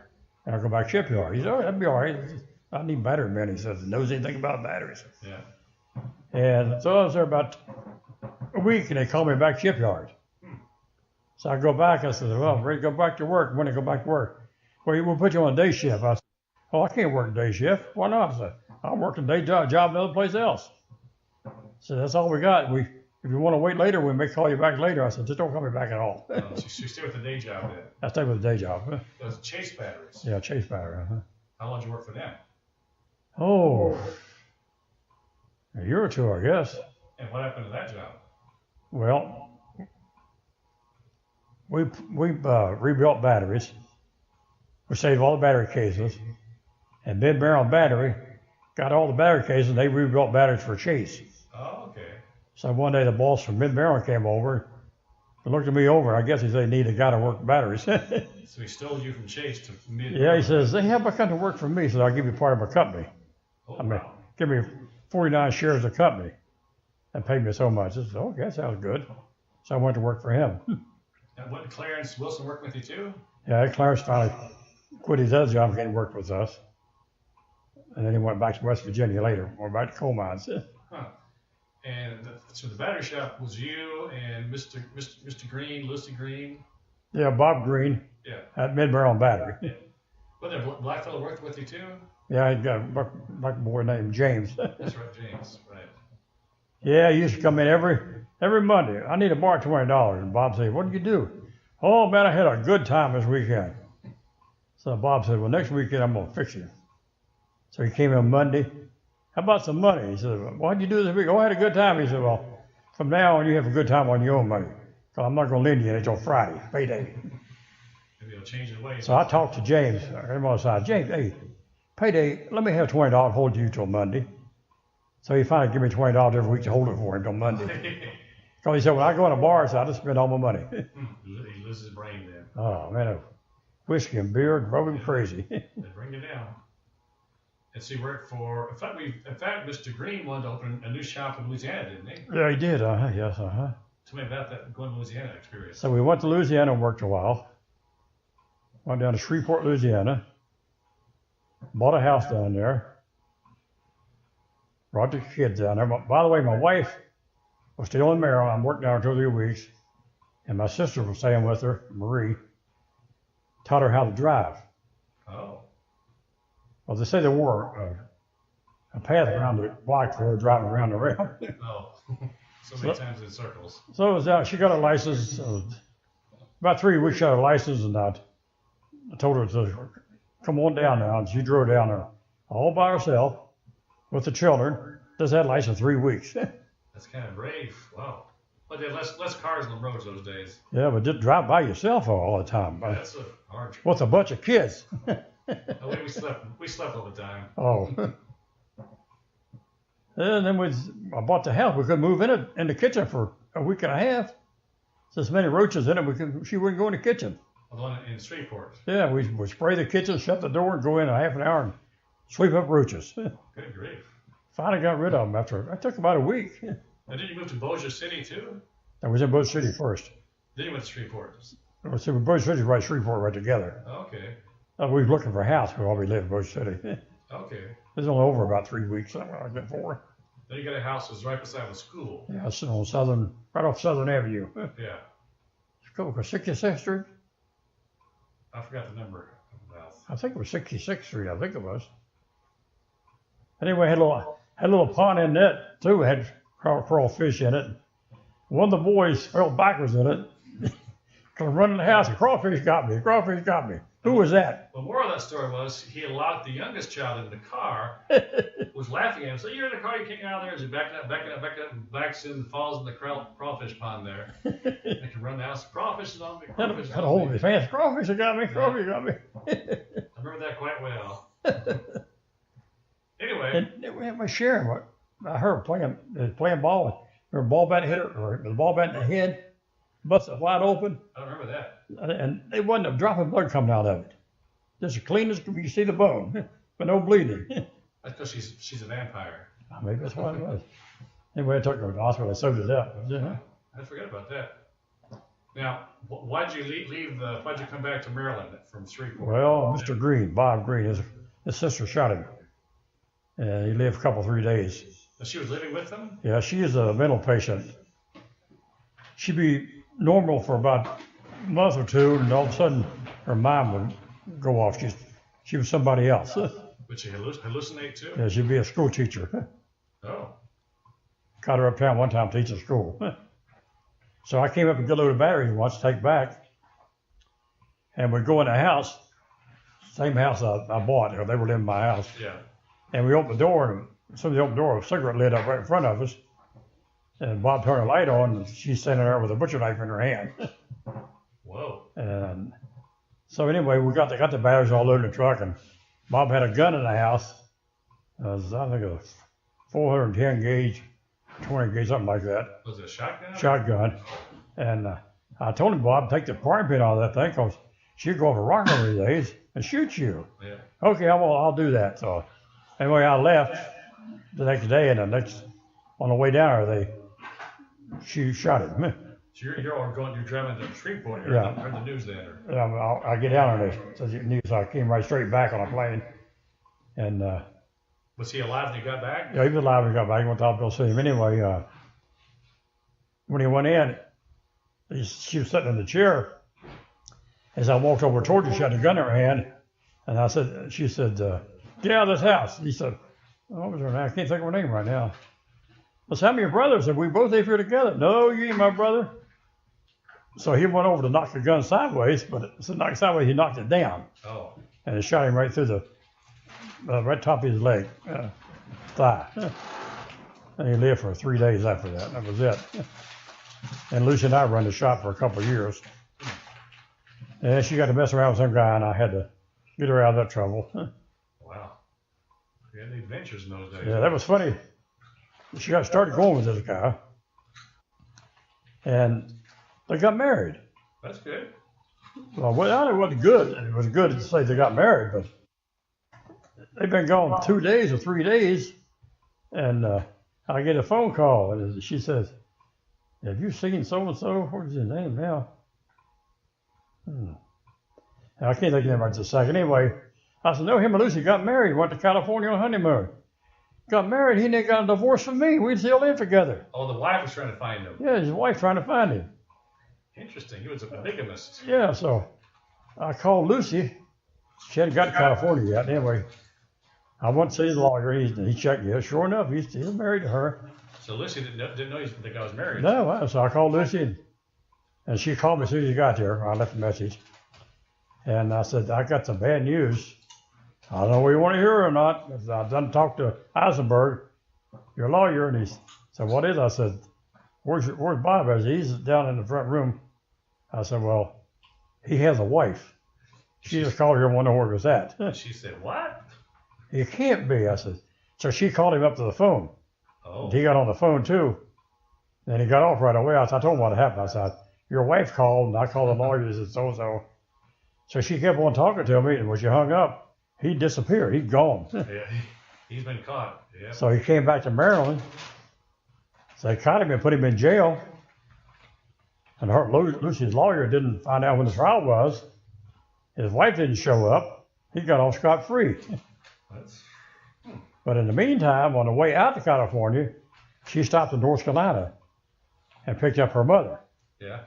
and I'll go back to shipyard." He said, "Oh, that'd be all right. I need battery men." He says, "Knows anything about batteries?" Yeah. And so I was there about a week, and they called me back to shipyard. So I go back. I said, "Well, I'm ready to go back to work. When I go back to work, well, we'll put you on a day shift." I said, "Oh, I can't work day shift. Why not?" I said, "I'm working day job another place else." So that's all we got. If you want to wait later, we may call you back later. I said, "Just don't call me back at all." Oh, so you stay with the day job then? I stayed with the day job. That was Chase Batteries. Yeah, Chase Battery. How long did you work for them? Oh, a year or two, I guess. And what happened to that job? Well, we rebuilt batteries. We saved all the battery cases, and Mid-Maryland Battery got all the battery cases. And they rebuilt batteries for Chase. Oh, okay. So one day the boss from Mid-Maryland came over, and looked at me over. I guess he said he needed a guy to work batteries. So he stole you from Chase to Mid. Yeah, he says they have a kind of work for me, so I'll give you part of my company. Oh, I mean, wow. give me 49 shares of the company and pay me so much. I said, okay, that sounds good. So I went to work for him. And wouldn't Clarence Wilson work with you too? Yeah, Clarence finally quit his other job and came to work with us. And then he went back to West Virginia later, went back to coal mines. Huh. And so the battery shop was you and Mr. Green, Lucy Green? Yeah, Bob Green. Yeah. At Mid-Maryland Battery. Yeah. Well, there a black fellow worked with you too? Yeah, he got a black boy named James. That's right, James. Right. Yeah, he used to come in every Monday. I need to borrow $20. And Bob said, what did you do? Oh, man, I had a good time this weekend. So Bob said, well, next weekend I'm going to fix you. So he came in Monday. How about some money? He said, well, what did you do this week? Oh, I had a good time. He said, well, from now on, you have a good time on your own money. Because I'm not going to lend you until Friday, payday. Maybe it'll change the way. So I talked to James. Everyone said, James, hey, payday, let me have $20 hold you till Monday. So he finally gave me $20 every week to hold it for him till Monday. Because he said, when I go in a bar, so I just spend all my money. He loses his brain then. Oh, man, whiskey and beer drove him crazy. They bring you down. And so you worked for, in fact, Mr. Green wanted to open a new shop in Louisiana, didn't he? Yeah, he did, yes, Tell me about that going to Louisiana experience. So we went to Louisiana and worked a while. Went down to Shreveport, Louisiana. Bought a house down there. Brought the kids down there. By the way, my wife was still in Maryland. I'm working down 2 or 3 weeks. And my sister was staying with her, Marie. Taught her how to drive. Oh. Well, they say there were a path around the block for her driving around and around. Oh. So many times in circles. So it was out. She got her license. About 3 weeks she got her license, and I told her to come on down now. And she drove down there all by herself with the children. Just had a license 3 weeks. That's kind of brave. Wow. But there less cars on the roads those days. Yeah, but just drive by yourself all the time. That's a hard job. With a bunch of kids. We slept all the time. Oh. And then I bought the house. We couldn't move in the kitchen for a week and a half. So many roaches in it, she wouldn't go in the kitchen. Along in Shreveport. Yeah, we would spray the kitchen, shut the door, and go in a half an hour and sweep up roaches. Good grief. Finally got rid of them after, it took about a week. Now, did you move to Bossier City too? I was in Bossier City first. Then you went to Shreveport. So Bossier City right, Shreveport right together. Okay. We were looking for a house where we lived in Bossier City. Okay. It was only over about 3 weeks, something like that, 4. Then you got a house that was right beside the school. Yeah, it's on right off Southern Avenue. Yeah. It's called 66th Street. I forgot the number. I think it was 66th Street. I think it was. Anyway, had a little pond in it too. Had crawfish in it. One of the boys fell backwards in it. Come running in the house. And crawfish got me. Crawfish got me. Who was that? The moral of that story was he had locked the youngest child in the car, was laughing at him. So you're in the car, you can't get out of there. As he backing up, and backs in, falls in the crawfish pond there. They can run the house. Crawfish is on me. Crawfish is Had a on hold me. of his hands. Crawfish got me. Crawfish got me. I remember that quite well. Anyway. And we had my share. I heard playing ball. Her ball bat hit her, or the ball bat in the head, busted wide open. I don't remember that. And it wasn't a drop of blood coming out of it. Just as clean as you see the bone, but no bleeding. That's because she's a vampire. Maybe that's what it was. Anyway, I took her to the hospital. I sewed it up. I forgot about that. Now, why'd you why'd you come back to Maryland from Shreveport? Well, Mr. Green, Bob Green, his sister shot him. And he lived a couple, 3 days. And she was living with them? Yeah, she is a mental patient. She'd be normal for about a month or two, and all of a sudden her mind would go off. She was somebody else. Would she hallucinate too? Yeah, she'd be a school teacher. Oh. Caught her uptown one time teaching school. So I came up and got a load of batteries once to take back. And we'd go in the house, same house I bought. They were living in my house. Yeah. And we opened the door, and somebody opened the door, a cigarette lit up right in front of us. And Bob turned the light on, and she's standing there with a butcher knife in her hand. Whoa. And so anyway, we got the batteries all loaded in the truck, and Bob had a gun in the house. I think it was 410 gauge, 20 gauge, something like that. Was it a shotgun? Shotgun. And I told him, Bob, take the priming pin out of that thing, because she'd go off a rock one of these days and shoot you. Yeah. Okay, I'll do that. So anyway, I left. the next day, and on the way down there, she shot him. So you're driving to Shreveport here. Yeah. I heard the news there. I get down on this news, so I came right straight back on a plane, and was he alive when you got back? yeah, he was alive when he got back. I went to the hospital to see him. Anyway, when he went in, she was sitting in the chair. As I walked over toward her, she had a gun in her hand, and she said, "Get out of this house." He said, "What was her name? I can't think of her name right now." I said, "How many brothers?" I said, "We both live here together." "No, you ain't my brother." So he went over to knock the gun sideways, but instead of knocking it sideways, he knocked it down. Oh. And it shot him right through the right top of his leg, thigh. And he lived for 3 days after that. That was it. And Lucy and I run the shop for a couple of years. And then she got to mess around with some guy, and I had to get her out of that trouble. Wow. You had the adventures in those days. Yeah, that was funny. She got started going with this guy, and they got married. That's good. Well, it wasn't good. It was good to say they got married, but they've been gone 2 days or 3 days, and I get a phone call, and she says, "Have you seen so-and-so? What's his name now?" I can't think of him right this second. Anyway, I said, "No, him and Lucy got married, went to California on a honeymoon. Got married, he got a divorce from me. We still live together." Oh, the wife was trying to find him. Yeah, his wife trying to find him. Interesting. He was a bigamist. Yeah, so I called Lucy. She hadn't got to California yet. Anyway, I went to see the lawyer. He checked. Yeah, sure enough, he's still married to her. So Lucy didn't know the guy was married. No, so I called Lucy, and she called me as soon as she got there. I left a message, and I said, "I got some bad news. I don't know whether you want to hear it or not. I done talked to Eisenberg, your lawyer," and he said, "What is it?" I said, Where's Bob?" I said, "He's down in the front room." I said, "Well, he has a wife. She just called here and wanted to know where he was at." She said, "What?" "It can't be." I said. So she called him up to the phone. Oh. He got on the phone too. And he got off right away. I told him what happened. I said, "Your wife called," and I called the lawyer and said so-and-so. So she kept on talking to me, and when she hung up, he disappeared. He'd gone. Yeah, he's been caught. Yeah. So he came back to Maryland. So they caught him and put him in jail. And Lucy's lawyer didn't find out when the trial was. His wife didn't show up. He got off scot-free. But in the meantime, on the way out to California, she stopped in North Carolina and picked up her mother. Yeah.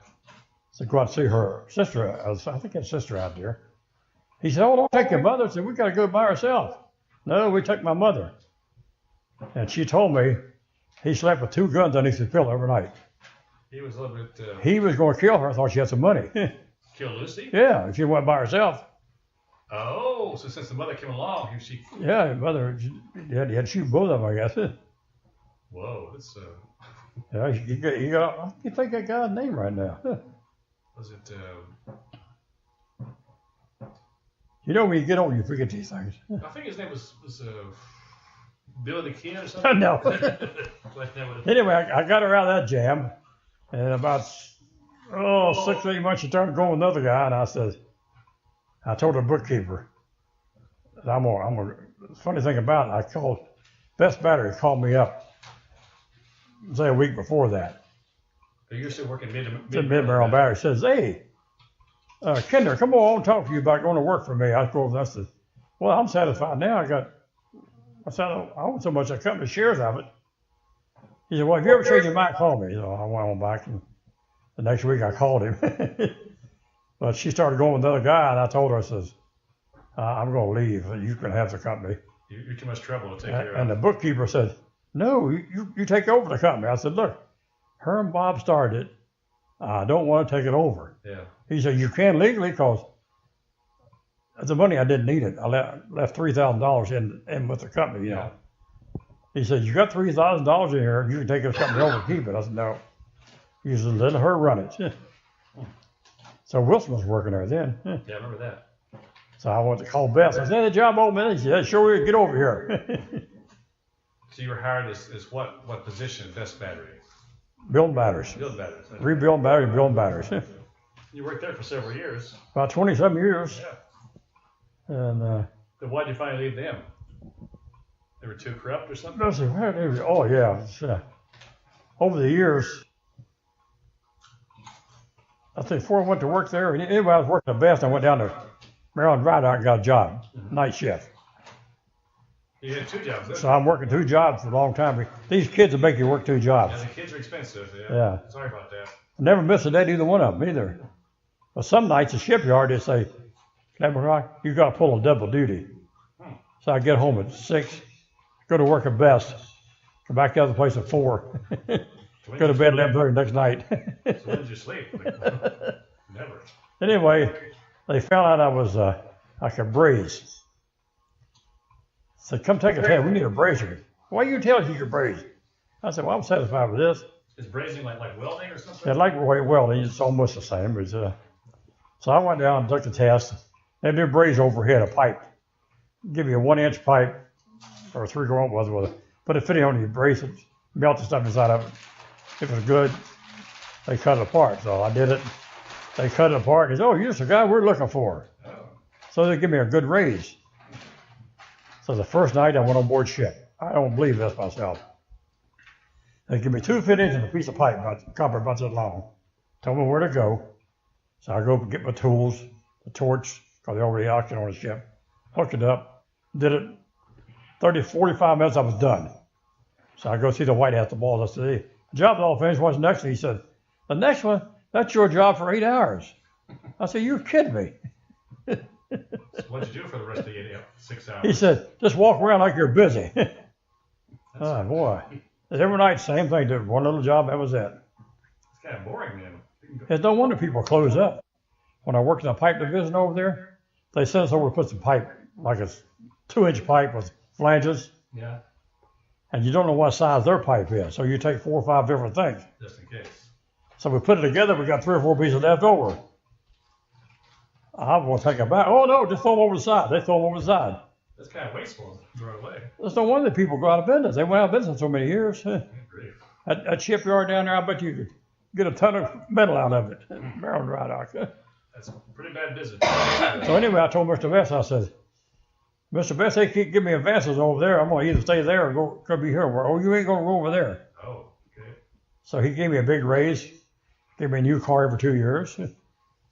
To go out and see her sister. I think his sister out there. He said, "Oh, don't take your mother." I said, "We got to go by ourselves." "No, we took my mother." And she told me he slept with 2 guns underneath his pillow every night. He was a little bit... He was going to kill her. Thought she had some money. Kill Lucy? Yeah, if she went by herself. Oh, so since the mother came along, she... Yeah, his mother, he had to shoot both of them, I guess. Whoa, that's... Yeah, he got, I can't think of that guy's name right now. Was it... You know, when you get old, you forget these things. I think his name was Billy the Kid or something? No. Anyway, I got her out of that jam. And about 6 or 8 months, she started going with another guy. And I told her bookkeeper, the funny thing about it, I called, Best Battery called me up, say a week before that. So you're still working Mid-Maryland Battery. Says, "Hey, Kinder, come on, I want to talk to you about going to work for me." I go over there. I said, "Well, I'm satisfied now. I said, I own so much, I cut my shares of it." He said, "Well, if you ever change your mind, call me." So I went on back, and the next week I called him. But she started going with another guy, and I told her, I says, "I'm going to leave. You can have the company." You're too much trouble to take care of. And the bookkeeper said, "No, you take over the company." I said, "Look, her and Bob started it. I don't want to take it over." Yeah. He said, "You can legally, because the money, I didn't need it. I left $3,000 in with the company, you know." He said, "You got $3,000 in here. You can take this company over and keep it." I said, "No." He said, "Let her run it." So Wilson was working there then. Yeah, I remember that. So I went to call Beth. I said, "The job open." He said, "Sure is. Get over here." So you were hired as what position? Best Battery? Building batteries. Build batteries. Rebuilding batteries, building batteries. You worked there for several years. About 27 years. Yeah. And Then why did you finally leave them? They were too corrupt or something? Oh, yeah. Over the years, I think before I went to work there, anyway, I was working the best. I went down to Maryland Dry Dock and got a job, night shift. You had 2 jobs, then? So I'm working 2 jobs for a long time. These kids will make you work 2 jobs. Yeah, the kids are expensive. Yeah. Sorry about that. I never missed a day, either one of them either. But some nights at shipyard, they say, you got to pull a double duty. So I get home at 6, go to work at best, come back to the other place at 4, go to bed at 11:30 next night. So when did you sleep? Never. Anyway, they found out I could braise. Said, come take a test. We need a brazier. Why you tell us you could braise? I said, well, I'm satisfied with this. Is brazing like welding or something? Yeah, like welding. It's almost the same. But, so I went down and took the test. They do braze overhead, a pipe. Give you a 1-inch pipe, or 3-quarter was with it. Put a fitting on you, brace it, melt the stuff inside of it. If it was good, they cut it apart. So I did it. They cut it apart. He said, oh, you're the guy we're looking for. Oh. So they give me a good raise. So the first night I went on board ship. I don't believe this myself. They give me 2 fittings and a piece of pipe, copper about that long. Tell me where to go. So I go get my tools, the torch, because they already auctioned on the ship. Hooked it up, did it. 30, 45 minutes, I was done. So I go see the White House, the boss. I said, the job's all finished. What's next? And he said, the next one, that's your job for 8 hours. I said, you're kidding me. So what'd you do for the rest of the 6 hours? He said, just walk around like you're busy. Oh, boy. Every night, same thing. Did one little job, that was it. It's kind of boring, then. It's no wonder people close up. When I worked in the pipe division over there, they sent us over to put some pipe, like a 2-inch pipe with flanges. Yeah. And you don't know what size their pipe is, so you take 4 or 5 different things. Just in case. So we put it together, we got 3 or 4 pieces left over. I was thinking about, oh no, just throw them over the side. They throw them over the side. That's kind of wasteful. Throw it away. There's no wonder people go out of business. They went out of business so many years. Great. At shipyard down there, I bet you could get a ton of metal out of it. Maryland Dry Dock. That's a pretty bad business. So anyway, I told Mr. Best, I said, Mr. Best, they keep giving me advances over there. I'm going to either stay there or go be here. Oh, you ain't going to go over there. Oh, okay. So he gave me a big raise, gave me a new car every 2 years,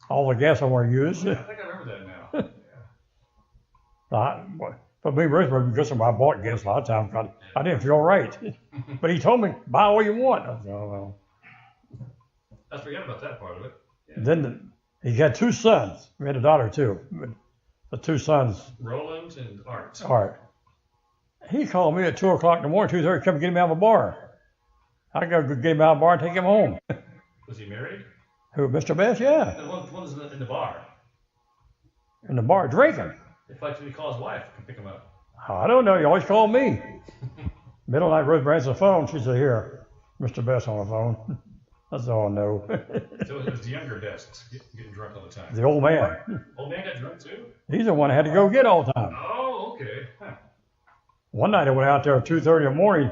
all the gas I want to use. Yeah, I think I remember that now. But me, because I bought gas a lot of times, I didn't feel right. But he told me, buy all you want. I said, oh, well. I forgot about that part of it. Yeah. Then he had 2 sons. We had a daughter too. But the 2 sons. Roland and Art. Art. He called me at 2 o'clock in the morning, 2:30, come get him out of the bar. I got to get him out of the bar and take him home. Was he married? Who, Mr. Best? Yeah. The one was in the bar. In the bar drinking. If I could call his wife to pick him up. I don't know. He always called me. Middle night, Rosemary answered the phone. She said, here, Mr. Best on the phone. That's all I know. So it was the younger Bests getting drunk all the time. The old man. Old man got drunk too? He's the one I had to go get all the time. Oh, okay. Huh. One night I went out there at 2:30 in the morning,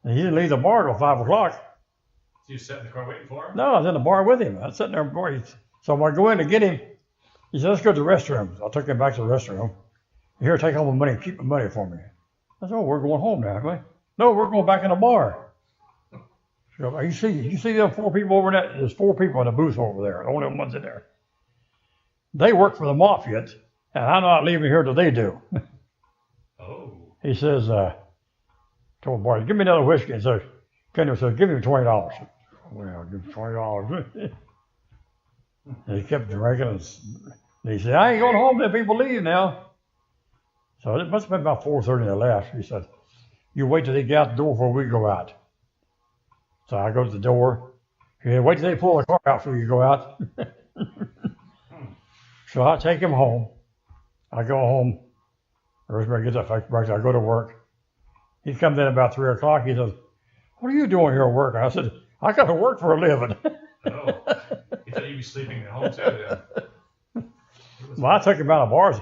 and he didn't leave the bar till 5 o'clock. So you sat in the car waiting for him? No, I was in the bar with him. I was sitting there before. So when I go in to get him, he said, let's go to the restroom. I took him back to the restroom. Here, take all my money. Keep my money for me. I said, oh, we're going home now, aren't we? No, we're going back in the bar. So, you see them 4 people over there? There's 4 people in the booth over there. The only ones in there. They work for the mafia, and I'm not leaving here till they do. Oh. He says, told the boy, give me another whiskey. And so Kinder said, give him $20. Well, give him $20. And he kept drinking, and he said, I ain't going home till people leave now. So it must have been about 4:30 they left. He said, you wait till they get out the door before we go out. So I go to the door. He said, wait till they pull the car out before you go out. So I take him home. I go home. Rosemary gets up, fixes breakfast. I go to work. He comes in about 3 o'clock. He says, what are you doing here at work? I said, I got to work for a living. Oh. He thought you'd be sleeping at home too, then. Well, I took him out of bars.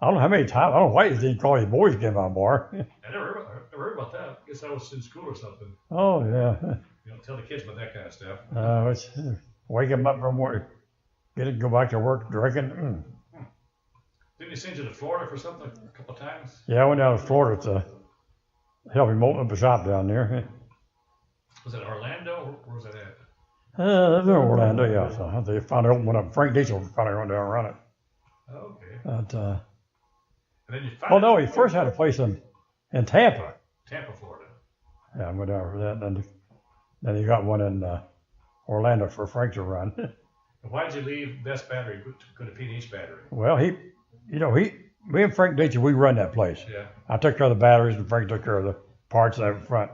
I don't know how many times. I don't know why he didn't call his boys to get him out of bar. I never heard about that. I guess I was in school or something. Oh, yeah. You don't tell the kids about that kind of stuff. It's wake him up in the morning, go back to work drinking. Didn't he send you to Florida for something a couple of times? Yeah, I went down to Florida helped him open up a shop down there. Was it Orlando? Where was that at? That's in Orlando, yeah. So they finally opened one up. Frank Diesel finally went down and run it. Okay. But, And then you well, no, he first had a place in Tampa. Tampa, Florida. Yeah, I went over that. And then he got one in Orlando for Frank to run. Why did you leave Best Battery to go to P&H Battery? Well, me and Frank Diesel, we run that place. Yeah. I took care of the batteries, and Frank took care of the parts out front.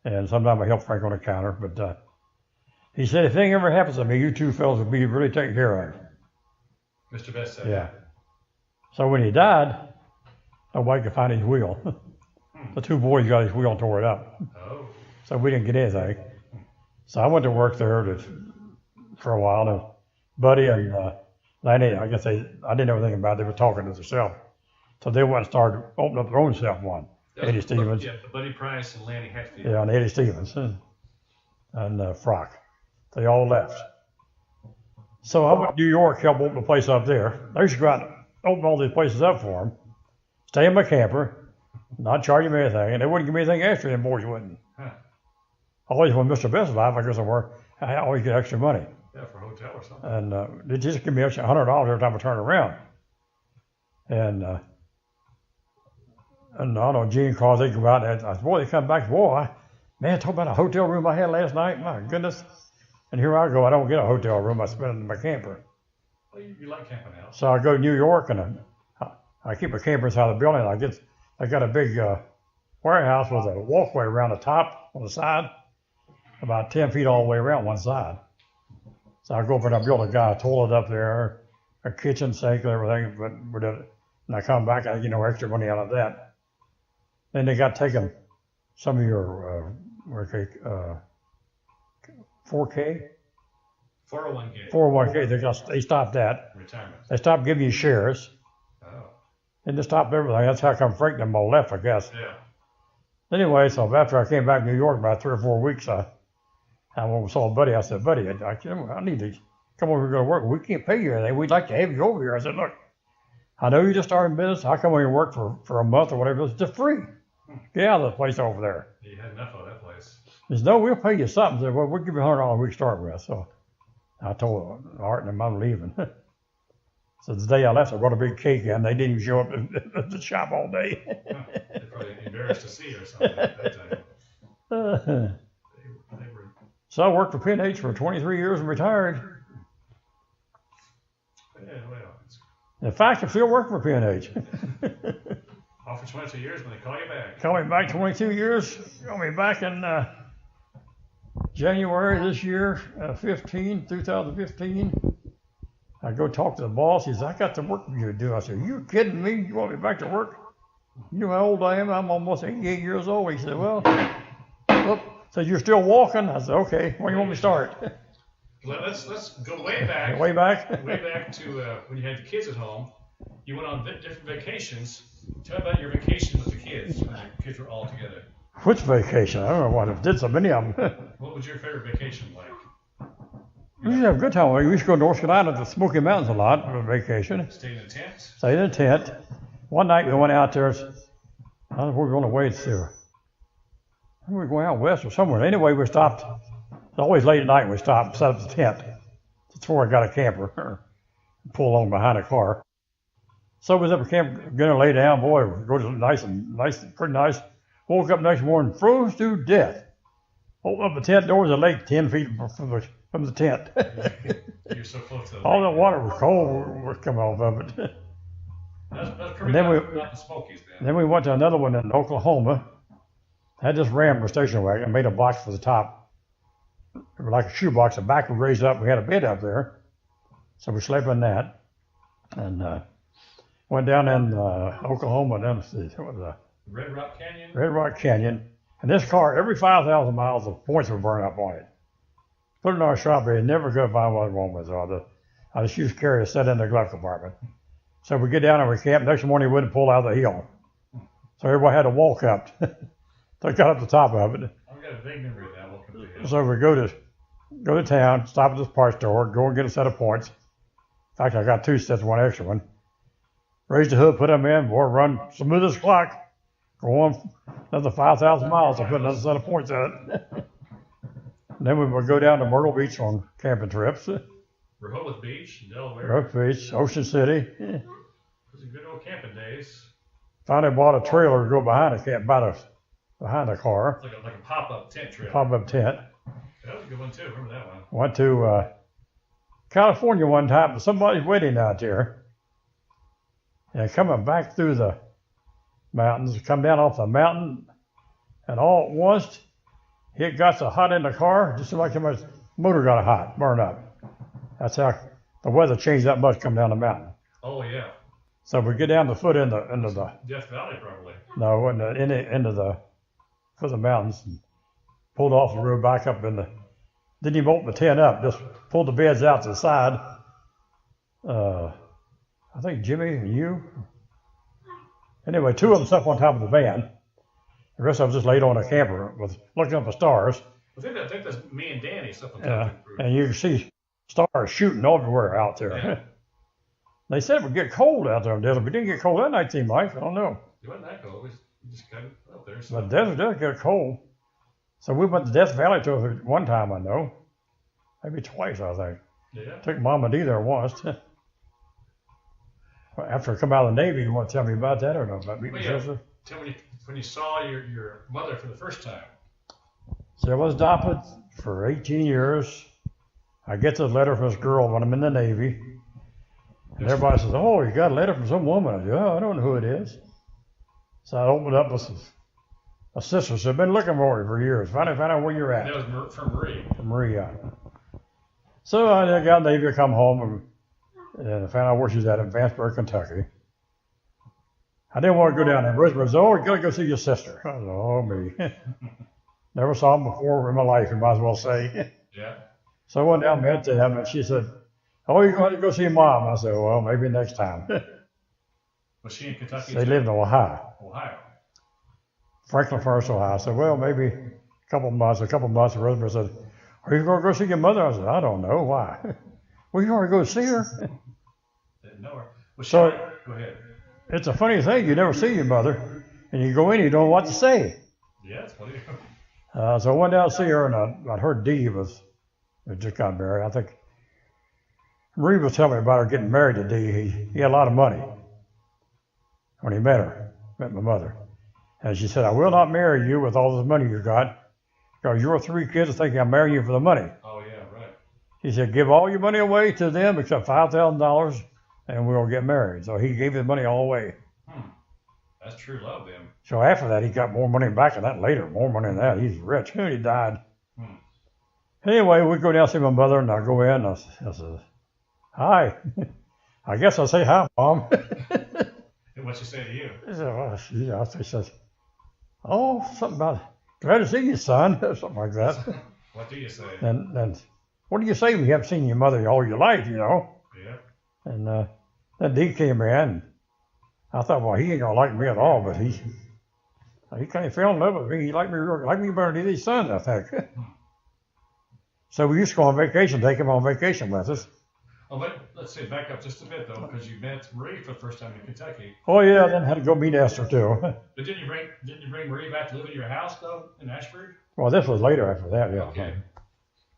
And sometimes I help Frank on the counter. But he said, if anything ever happens to me, you two fellas will be really taken care of. Mr. Best said. Yeah. So when he died, nobody could find his wheel. The two boys got his wheel and tore it up. Oh. So we didn't get anything. So I went to work there for a while. And Buddy and Lanny, I guess I didn't know anything about it. They were talking to themselves. So they went and started opening up their own self one. Eddie Stevens. Yeah, Buddy Price and Lanny Hatfield. Yeah, and Eddie Stevens and Frock. They all left. So I went to New York, helped open a place up there. They used to go out and open all these places up for them, stay in my camper, not charge them anything, and they wouldn't give me anything extra, them boys wouldn't. Huh. Always when Mr. Best life, I go somewhere, I always get extra money. Yeah, for a hotel or something. And they just give me extra $100 every time I turn around. And I know Gene calls, they come out, and I said, boy, they come back, boy, man, talk about a hotel room I had last night, my goodness. And here I go, I don't get a hotel room, I spend it in my camper. Well, you like camping out. So I go to New York, and I keep my camper inside the building. I got a big warehouse with a walkway around the top on the side, about 10 feet all the way around one side. So I go over and I build a guy a toilet up there, a kitchen sink and everything, but and I come back, I get no extra money out of that. Then they got taken some of your 4K? 401k. 401k, they stopped that. Retirement. They stopped giving you shares. Oh. And they stopped everything. That's how come Frank and them all left, I guess. Yeah. Anyway, so after I came back to New York, about 3 or 4 weeks, I saw Buddy. I said, Buddy, I need to come over here and go to work. We can't pay you anything. We'd like to have you over here. I said, look, I know you just started in business. I'll come over here and work for a month or whatever. It's just free. Get out of the place over there. You had enough of that place. He said, no, we'll pay you something. I said, well, we'll give you $100 a week to start with. So I told Art and them I'm leaving. So the day I left, I brought a big cake in. They didn't even show up at the shop all day. They're probably embarrassed to see you or something at that time. They were... So I worked for P&H for 23 years and retired. Yeah, well, In fact, I'm still working for P&H. off for 22 years when they call you back. Called me back 22 years. Called me back in January this year, 2015. I go talk to the boss. He says, I got some work for you to do. I said, are you kidding me? You want me back to work? You know how old I am? I'm almost 88 years old. He said, well, said, you're still walking? I said, okay, when do you want me to start? Let's go way back. Way back? Way back to when you had the kids at home. You went on different vacations. Tell me about your vacation with the kids when your kids were all together. Which vacation? I don't know what. I did so many of them. What was your favorite vacation like? We used to have a good time. We used to go to North Carolina to the Smoky Mountains a lot for vacation. Stayed in a tent? Stayed in a tent. One night we went out there. I don't know if we were going away to. We were going out west or somewhere. Anyway, we stopped. It's always late at night we stopped, set up the tent. That's where I got a camper. Pull along behind a car. So we was up at camp, gonna lay down. Boy, go to nice, pretty nice. Woke up next morning, froze to death. Opened up the tent doors, the lake 10 feet from the tent. You're so close to the All lake. the water was cold was coming off of it. That's pretty And then not the Smokies then. Then we went to another one in Oklahoma. Had this Ram station wagon, made a box for the top. It was like a shoebox. The back was raised up. We had a bed up there. So we slept in that. And went down in Oklahoma, down to Red Rock Canyon? Red Rock Canyon. And this car, every 5,000 miles, the points would burn up on it. Put it in our shop, they never could find what was wrong with it. I just used to carry it, set in the glove compartment. So we get down and we camp. Next morning, we wouldn't pull out the hill. So everybody had to walk up. So I got up the top of it. I've got a vague memory of that. Welcome to the hill. So we go to town, stop at this parts store, go and get a set of points. In fact, I got 2 sets, one extra one. Raise the hood, put them in, boy, run smooth as clock. go on another 5,000 miles to put another set of points at it. Then we would go down to Myrtle Beach on camping trips. Rehoboth Beach, Delaware. Rehoboth Beach, Ocean City. Those are good old camping days. Finally bought a trailer to go behind the car. Like a pop-up tent trailer. Pop-up tent. That was a good one too. Remember that one? Went to California one time for somebody's wedding out there. And coming back through the mountains, come down off the mountain, and all at once, it got so hot in the car, just like somebody's motor got hot, burned up. That's how the weather changed that much coming down the mountain. Oh, yeah. So we get down the foot into the Death Valley, probably. No, into the foot of the mountains, and pulled off the road back up in the. Didn't even open the tent up, just pulled the beds out to the side. I think Jimmy and you. Anyway, two of them slept on top of the van. The rest of us just laid on a camper with looking up the stars. I think that's me and Danny slept on top of the and you can see stars shooting everywhere out there. Yeah. They said it would get cold out there in the desert. We didn't get cold that night, seemed like. I don't know. It wasn't that cold. We just got up there. But the desert does get cold. So we went to Death Valley to one time, I know. Maybe twice, I think. Yeah. Took Mama D there once. After I come out of the Navy, you want to tell me about that or not? About meeting your sister? Tell me when you saw your mother for the first time. So I was adopted for 18 years. I get this letter from this girl when I'm in the Navy. And everybody says, oh, you got a letter from some woman. I said, oh, I don't know who it is. So I opened up with a sister said, I've been looking for you for years. Finally found out where you're at. That was from Marie. From Marie, yeah. So I got in the Navy, come home, and I found out where she's at in Vanceburg, Kentucky. I didn't want to go down there. Rosemary said, oh, you got to go see your sister. I said, oh, me. Never saw him before in my life, you might as well say. Yeah. So I went down and met him, and she said, oh, you're going to go see Mom? I said, well, maybe next time. Was she in Kentucky? They lived in Ohio. Ohio. Franklin Forest, Ohio. I said, well, maybe a couple months. Rosemary said, are you going to go see your mother? I said, I don't know. Why? Well, you want to go see her? Didn't know her. So go ahead. It's a funny thing. You never see your mother, and you go in, you don't know what to say. Yeah, it's funny. So I went down to see her, and I heard Dee just got married. I think Marie was telling me about her getting married to Dee. He had a lot of money when he met my mother. And she said, I will not marry you with all this money you got, because your 3 kids are thinking I'm marrying you for the money. Oh, yeah, right. He said, give all your money away to them except $5,000, and we'll get married. So he gave his money all away. That's true love, then. So after that, he got more money back than that later, more money than that. He's rich. He died. Anyway, we go down to see my mother, and I go in, and I said, hi. I guess I'll say hi, Mom. And what'd she say to you? She says, oh, something about, glad to see you, son, something like that. What do you say? And what do you say when you haven't seen your mother all your life, you know? Yeah. And then Dee came in. I thought, well, he ain't gonna like me at all, but he kind of fell in love with me. He liked me better than his son, I think. So we used to go on vacation, take him on vacation with us. Oh, but let's say back up just a bit though, because you met Marie for the first time in Kentucky. Oh yeah, then had to go meet Esther too. But didn't you bring Marie back to live in your house though in Ashford? Well, this was later after that, yeah. Okay.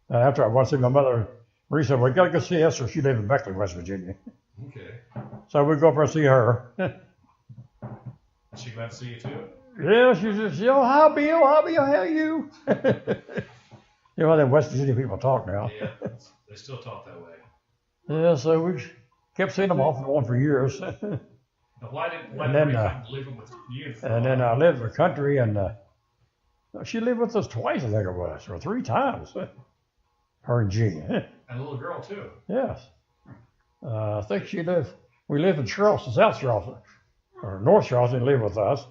And after I went to see my mother, Marie said, well, you got to go see Esther. She lived in Beckley, West Virginia. Okay. So we go up there and see her. Is she glad to see you too? Yeah, she says, yo, hi, Bill, how are you? You know how them West Virginia people talk now. Yeah, they still talk that way. Yeah, so we kept seeing them off and on for years. Now, why did Marie come living with you? And then I lived in the country, and she lived with us twice, I think it was, or 3 times. Her and Jean. And a little girl too. Yes. I think we lived in Charleston, South Charleston, or North Charleston, he lived with us.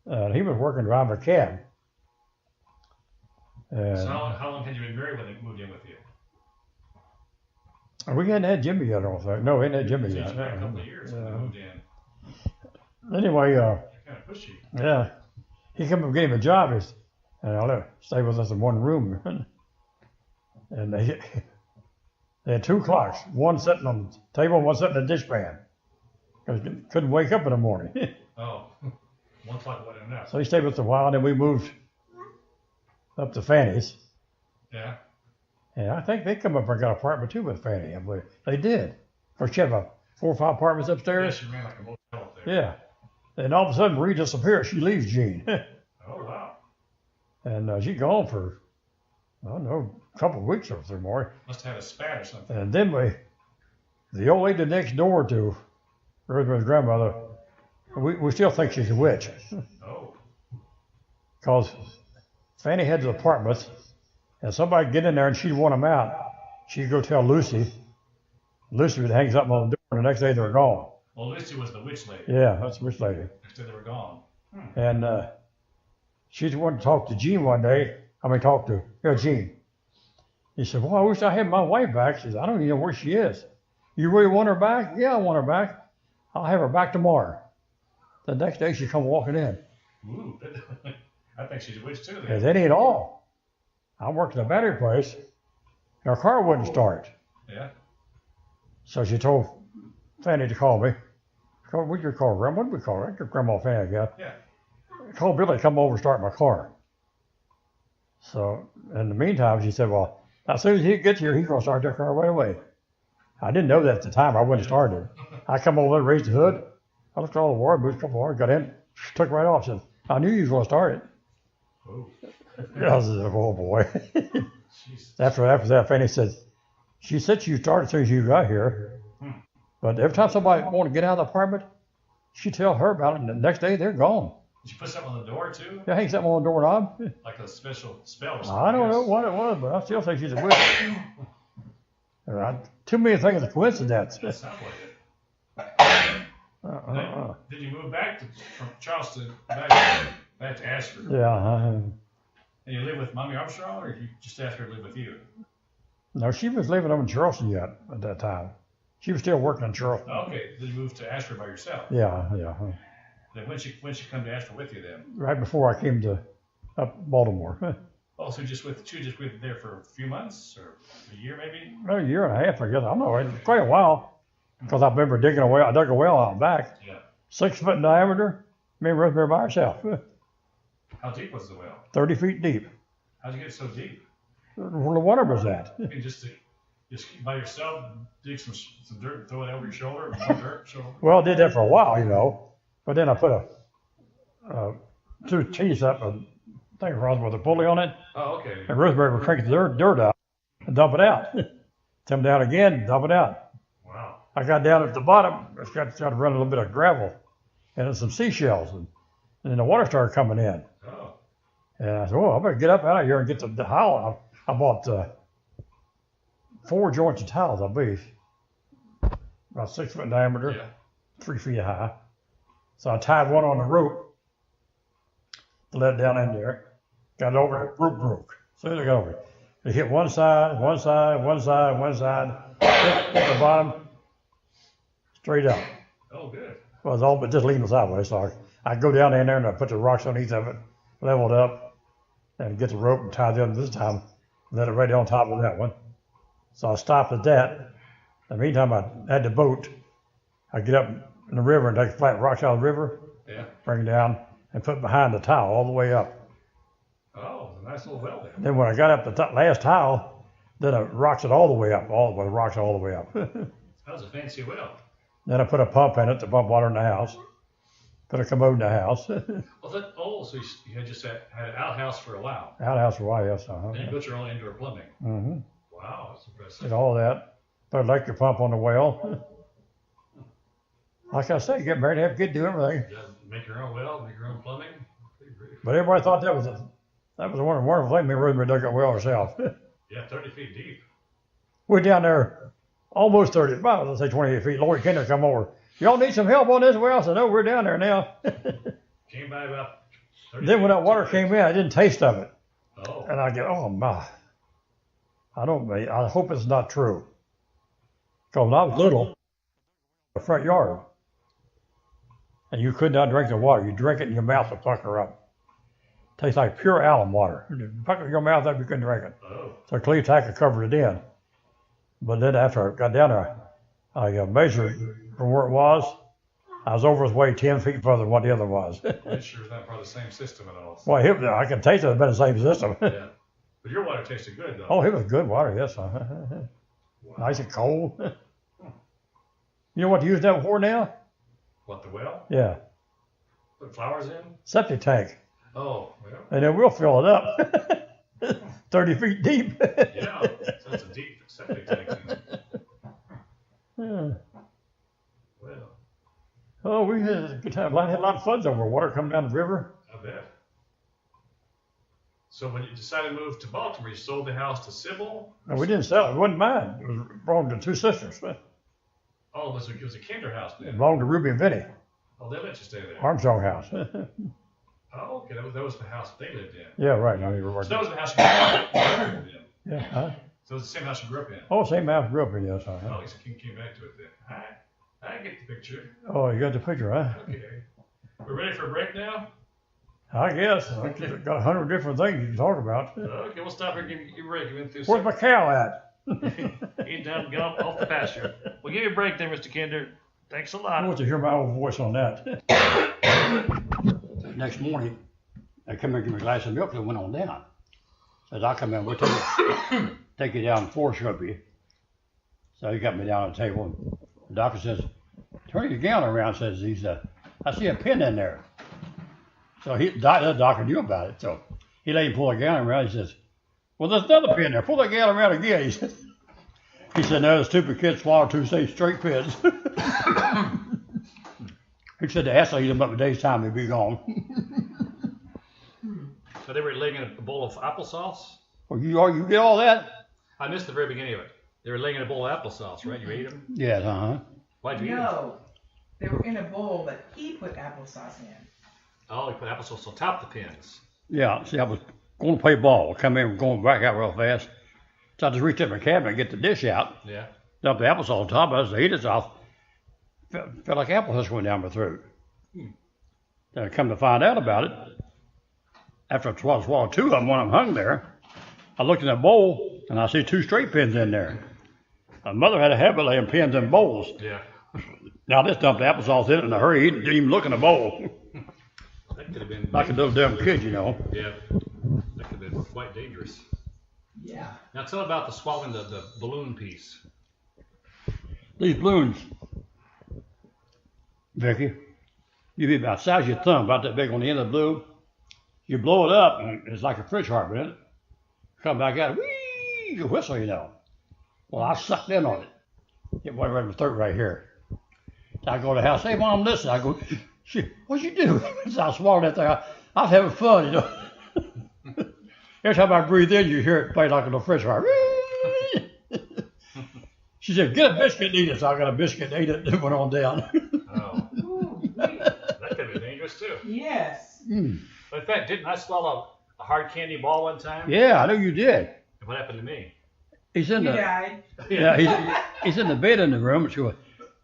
He was working driving a cab. So how long had you been married when they moved in with you? We hadn't had Jimmy yet, I don't think. No, we hadn't had Jimmy yet. It's been a couple of years when they moved in. Anyway, kind of pushy. Yeah, he came up and gave him a job, and I let him stay with us in one room. And they had 2 clocks, one sitting on the table, one sitting in the dishpan. Because couldn't wake up in the morning. Oh. 1 o'clock wasn't enough. So he stayed with us a while, and then we moved up to Fanny's. Yeah. And I think they come up and got an apartment too with Fanny. I believe they did. Or she had about 4 or 5 apartments upstairs. Yeah, she ran like a motel up there. Yeah. And all of a sudden, Marie disappears. She leaves Gene. Oh, wow. And she's gone for, I don't know, a couple of weeks or more. Must have had a spat or something. And then the old lady next door to Rosemary's grandmother, we still think she's a witch. Oh. Because Fanny had the apartments, and somebody would get in there and she'd want them out. She'd go tell Lucy. Lucy would hang something on the door, and the next day they were gone. Well, Lucy was the witch lady. Yeah, that's the witch lady. Next day they were gone. And she wanted to talk to Gene one day. Gene. He said, well, I wish I had my wife back. She said, I don't even know where she is. You really want her back? Yeah, I want her back. I'll have her back tomorrow. The next day she come walking in. Ooh, I think she's a witch too. And that ain't all. I worked in a battery place, and her car wouldn't start. Yeah. So she told Fanny to call me. What did you call her? What did we call her? Your grandma Fanny, I guess. Yeah. Told Billy to come over and start my car. So in the meantime, she said, well, as soon as he gets here, he's going to start that car right away. I didn't know that at the time. I wouldn't have started. I come over there, raised the hood. I looked at all the wire, moved a couple of wires, got in, took right off. Said, I knew you was going to start it. Oh. I was like, oh boy. After that, Fanny said, she said she started as soon as you got here. But every time somebody wanted to get out of the apartment, she'd tell her about it, and the next day they're gone. Did you put something on the door too? Yeah, hang something on the doorknob. Like a special spell or something? I don't know what it was, but I still think she's a witch. Too many things are coincidence. That sounds like it. Did you move back from Charleston back to Ashford? Yeah. And you live with Mommy Armstrong, or you just asked her to live with you? No, she was living up in Charleston yet at that time. She was still working in Charleston. Okay, then you moved to Ashford by yourself. Yeah. Then when she come to Ashford with you then? Right before I came to up Baltimore. Oh, so she just went there for a few months or a year maybe? Well, a year and a half, I guess. I don't know, quite a while. Because I remember digging a well. I dug a well out back. Yeah. 6 foot in diameter. Me and Rosemary by herself. How deep was the well? 30 feet deep. How'd you get so deep? Where the water was at. I mean, just by yourself, dig some dirt and throw it over your shoulder, and some dirt, shoulder. Well, I did that for a while, But then I put two teeth up, a thing with a pulley on it. Oh, okay. And Rosemary would crank the dirt out and dump it out. Come down again, dump it out. Wow. I got down at the bottom, I started to run a little bit of gravel and then some seashells. And then the water started coming in. Oh. And I said, I better get up out of here and get the towel. I bought 4 joints of towels, I believe. About 6 foot in diameter, 3 feet high. So I tied one on the rope, let it down in there, got it over, the rope broke. As soon as I got over it, it hit one side, hit the bottom, straight up. Oh, good. Well, it was all but just leaning sideways. So I go down in there and I put the rocks on each of it, leveled up, and get the rope and tie the other this time, let it right on top of that one. So I stopped at that. In the meantime, I had the boat. I get up in the river and take flat rocks out of the river, bring it down, and put it behind the towel all the way up. Oh, a nice little well there. Then when I got up the last towel, then I rocks it all the way up, the rocks all the way up. That was a fancy well. Then I put a pump in it to pump water in the house. Put a commode in the house. So you had just had an outhouse for a while. Outhouse for a while, yes. And you built your own indoor plumbing. Mm-hmm. Wow, that's impressive. Did all that. Put an electric pump on the well. Like I say, get married, have a kid, do everything. Yeah, make your own well, make your own plumbing. But everybody thought that was a wonderful thing. Me and Rosemary dug that well herself. Yeah, 30 feet deep. We're down there almost 30, about, let's say 28 feet. Lori Kinder come over. Y'all need some help on this well? I said, no, we're down there now. Came by about 30 Then when that water came in, I didn't taste of it. Oh. And I go, oh my. I hope it's not true. Because when I was little, the front yard, and you could not drink the water. You drink it and your mouth would pucker up. Tastes like pure alum water. You pucker your mouth up, you couldn't drink it. Oh. So Cleve Tacker covered it in. But then after I got down there, I measured from where it was I was over his way 10 feet further than what the other was. It sure is not part of the same system at all. Well, I could taste it had been the same system. Yeah. But your water tasted good, though. Oh, it was good water, yes. Wow. Nice and cold. You know what to use that for now? What, the well? Yeah. Put flowers in? Septic tank. Oh, well. And then we'll fill it up. 30 feet deep. Yeah, so that's a deep septic tank. Yeah. Well, Oh, we had a good time. Had a lot of floods over water coming down the river. I bet. So when you decided to move to Baltimore, you sold the house to Sybil? And we didn't sell it. It wasn't mine. It was belonged to two sisters. Oh, it was a Kinder house It then. belonged to Ruby and Vinny, Oh, they let you stay there. Armstrong house. Oh, okay. That was the house that they lived in. Yeah, right. No, you were So working. that was the house you grew up in. Yeah. Huh? So it was the same house you grew up in. Oh, same house grew up in, yes. Oh, at least I came back to it then. I get the picture. Oh, you got the picture, huh? Okay. We're ready for a break now? I guess. I've got 100 different things you can talk about. Okay, we'll stop here and give you a break. You went through Where's my cow at? He's down, got off the pasture. We'll give you a break there, Mr. Kinder. Thanks a I lot. want to hear my own voice on that. Next morning, they come in and give me a glass of milk and went on down. Says, I'll come in, we'll take you down and force shove you. So he got me down on the table, and the doctor says, turn your gown around, says I see a pin in there. So the doctor knew about it. So he let him pull the gown around. He says, well, there's another pin there. Pull that gown around again. He said, no, the stupid kid swallowed two straight pins. He said the asshole eat them up in a day's time, he'd be gone. So they were laying in a bowl of applesauce? Well, you get all that? I missed the very beginning of it. They were laying in a bowl of applesauce, right? You ate them? Yes, uh-huh. Why'd you eat them? No, they were in a bowl that he put applesauce in. Oh, he put applesauce on top of the pins. Yeah, see, I was going to play ball. Come in, going back out real fast. So I just reached up my cabinet and get the dish out. Yeah. Dumped the applesauce on top of it, so I ate it off. Felt like apple husk went down my throat. Then I come to find out about it, after I swallowed two of them, one of them hung there, I looked in that bowl, and I see two straight pins in there. My mother had a habit of laying pins in bowls. Yeah. Now I just dumped the applesauce in it in a hurry. He didn't even look in the bowl. That could have been. Like a little dumb kid, you know. Yeah. That could have been quite dangerous. Yeah. Now tell about the swallowing the balloon piece. These balloons, Vicky, you be about the size of your thumb, about that big on the end of the balloon. You blow it up, and it's like a fridge harbor in it. Come back out, whee, you whistle, you know. Well, I sucked in on it. It went right in my throat right here. So I go to the house, hey, Mom, listen. I go, what'd you do? So I swallowed that thing. I was having fun, you know. Every time I breathe in, you hear it play like a little fridge harbor. She said, get a biscuit and eat it. So I got a biscuit and ate it and went on down. Oh. That could have been dangerous too. Yes. But in fact, didn't I swallow a hard candy ball one time? Yeah, I know you did. And what happened to me? He's in You the died. yeah, he's in the bed in the room. She goes,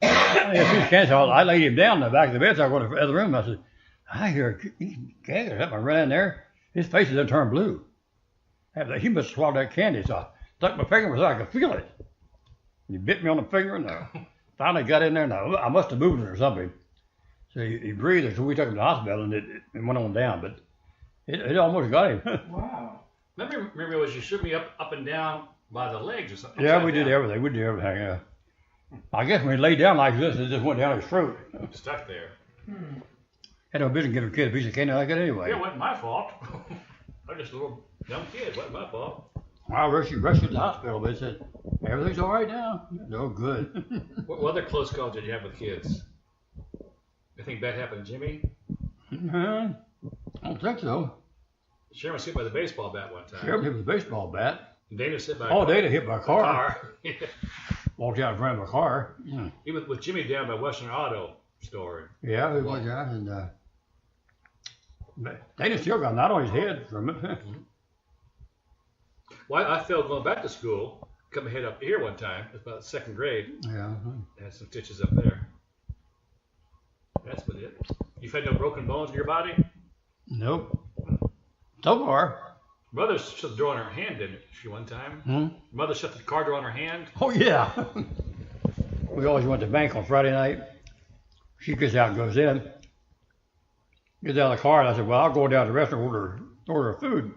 I laid him down in the back of the bed. So I go to the other room. I said, I hear gagging. I ran in there. His face had turned blue. He must have swallowed that candy. So I stuck my finger so I could feel it. He bit me on the finger, and finally got in there, and I must have moved it or something. So he breathed, so we took him to the hospital, and it went on down, but it almost got him. Wow. Remember was you shook me up and down by the legs or something? Yeah, we did everything. We did everything, yeah. I guess when he laid down like this, it just went down his throat. Stuck there. Had no business giving a kid a piece of candy like that anyway. It wasn't my fault. I was just a little dumb kid. It wasn't my fault. I rushed you to the hospital, but they said, everything's all right now. No good. What other close calls did you have with kids? Anything bad happened to Jimmy? I don't think so. Sharon was hit by the baseball bat one time. Sheriff hit with a baseball bat. Dana was hit by Oh, Dana hit by a car. car. Walked out in front of a car. He was with Jimmy down by Western Auto Store. Yeah, he was out, and Dana still got a knot on his head from it. Well, I failed going back to school. Come ahead up here one time. It was about second grade. Yeah. I had some stitches up there. That's about it. You've had no broken bones in your body? Nope. So far. Mother shut the door on her hand, didn't she, one time? Mother shut the car door on her hand? Oh, yeah. We always went to bank on Friday night. She gets out and goes in. Gets out of the car, and I said, well, I'll go down to the restaurant and order food.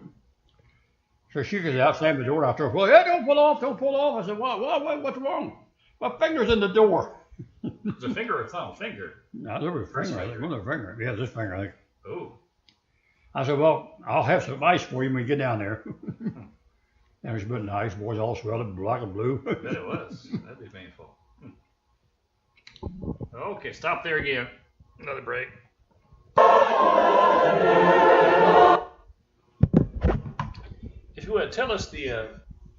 So she gets out, slams the door, and I told her, well, yeah, don't pull off. I said, what's wrong? My finger's in the door. It's a finger or thumb? Finger. No, there was a finger. I think. One of the finger. Yeah, this finger, I think. Oh. I said, well, I'll have some ice for you when you get down there. And it was been nice. Boys all swelled up black and blue. I bet it was. That'd be painful. Okay, stop there again. Another break. If you would tell us the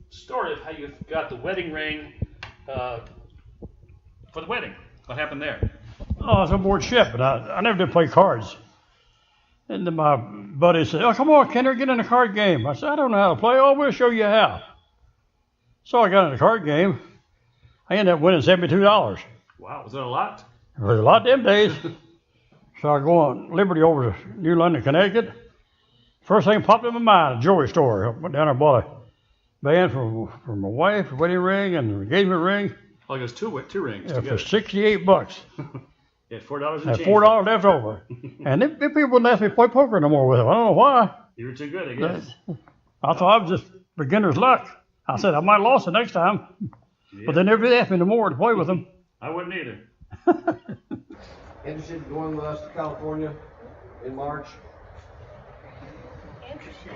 story of how you got the wedding ring for the wedding. What happened there? Oh, I was on board ship, but I never did play cards. And then my buddy said, oh, come on, Kinder, get in a card game. I said, I don't know how to play. Oh, we'll show you how. So I got in a card game. I ended up winning $72. Wow, was that a lot? It was a lot them days. So I go on Liberty over to New London, Connecticut. First thing popped in my mind, a jewelry store. I went down there and bought a band for my wife, a wedding ring, and an engagement ring. Like it was two rings yeah, together. for $68. You had $4 I had $4 left over. And them people wouldn't ask me to play poker no more with them. I don't know why. You were too good, I guess. I thought I was just beginner's luck. I said I might have lost it next time. Yeah. But they never did ask me no more to play with them. I wouldn't either. Interested in going with us to California in March? Interesting.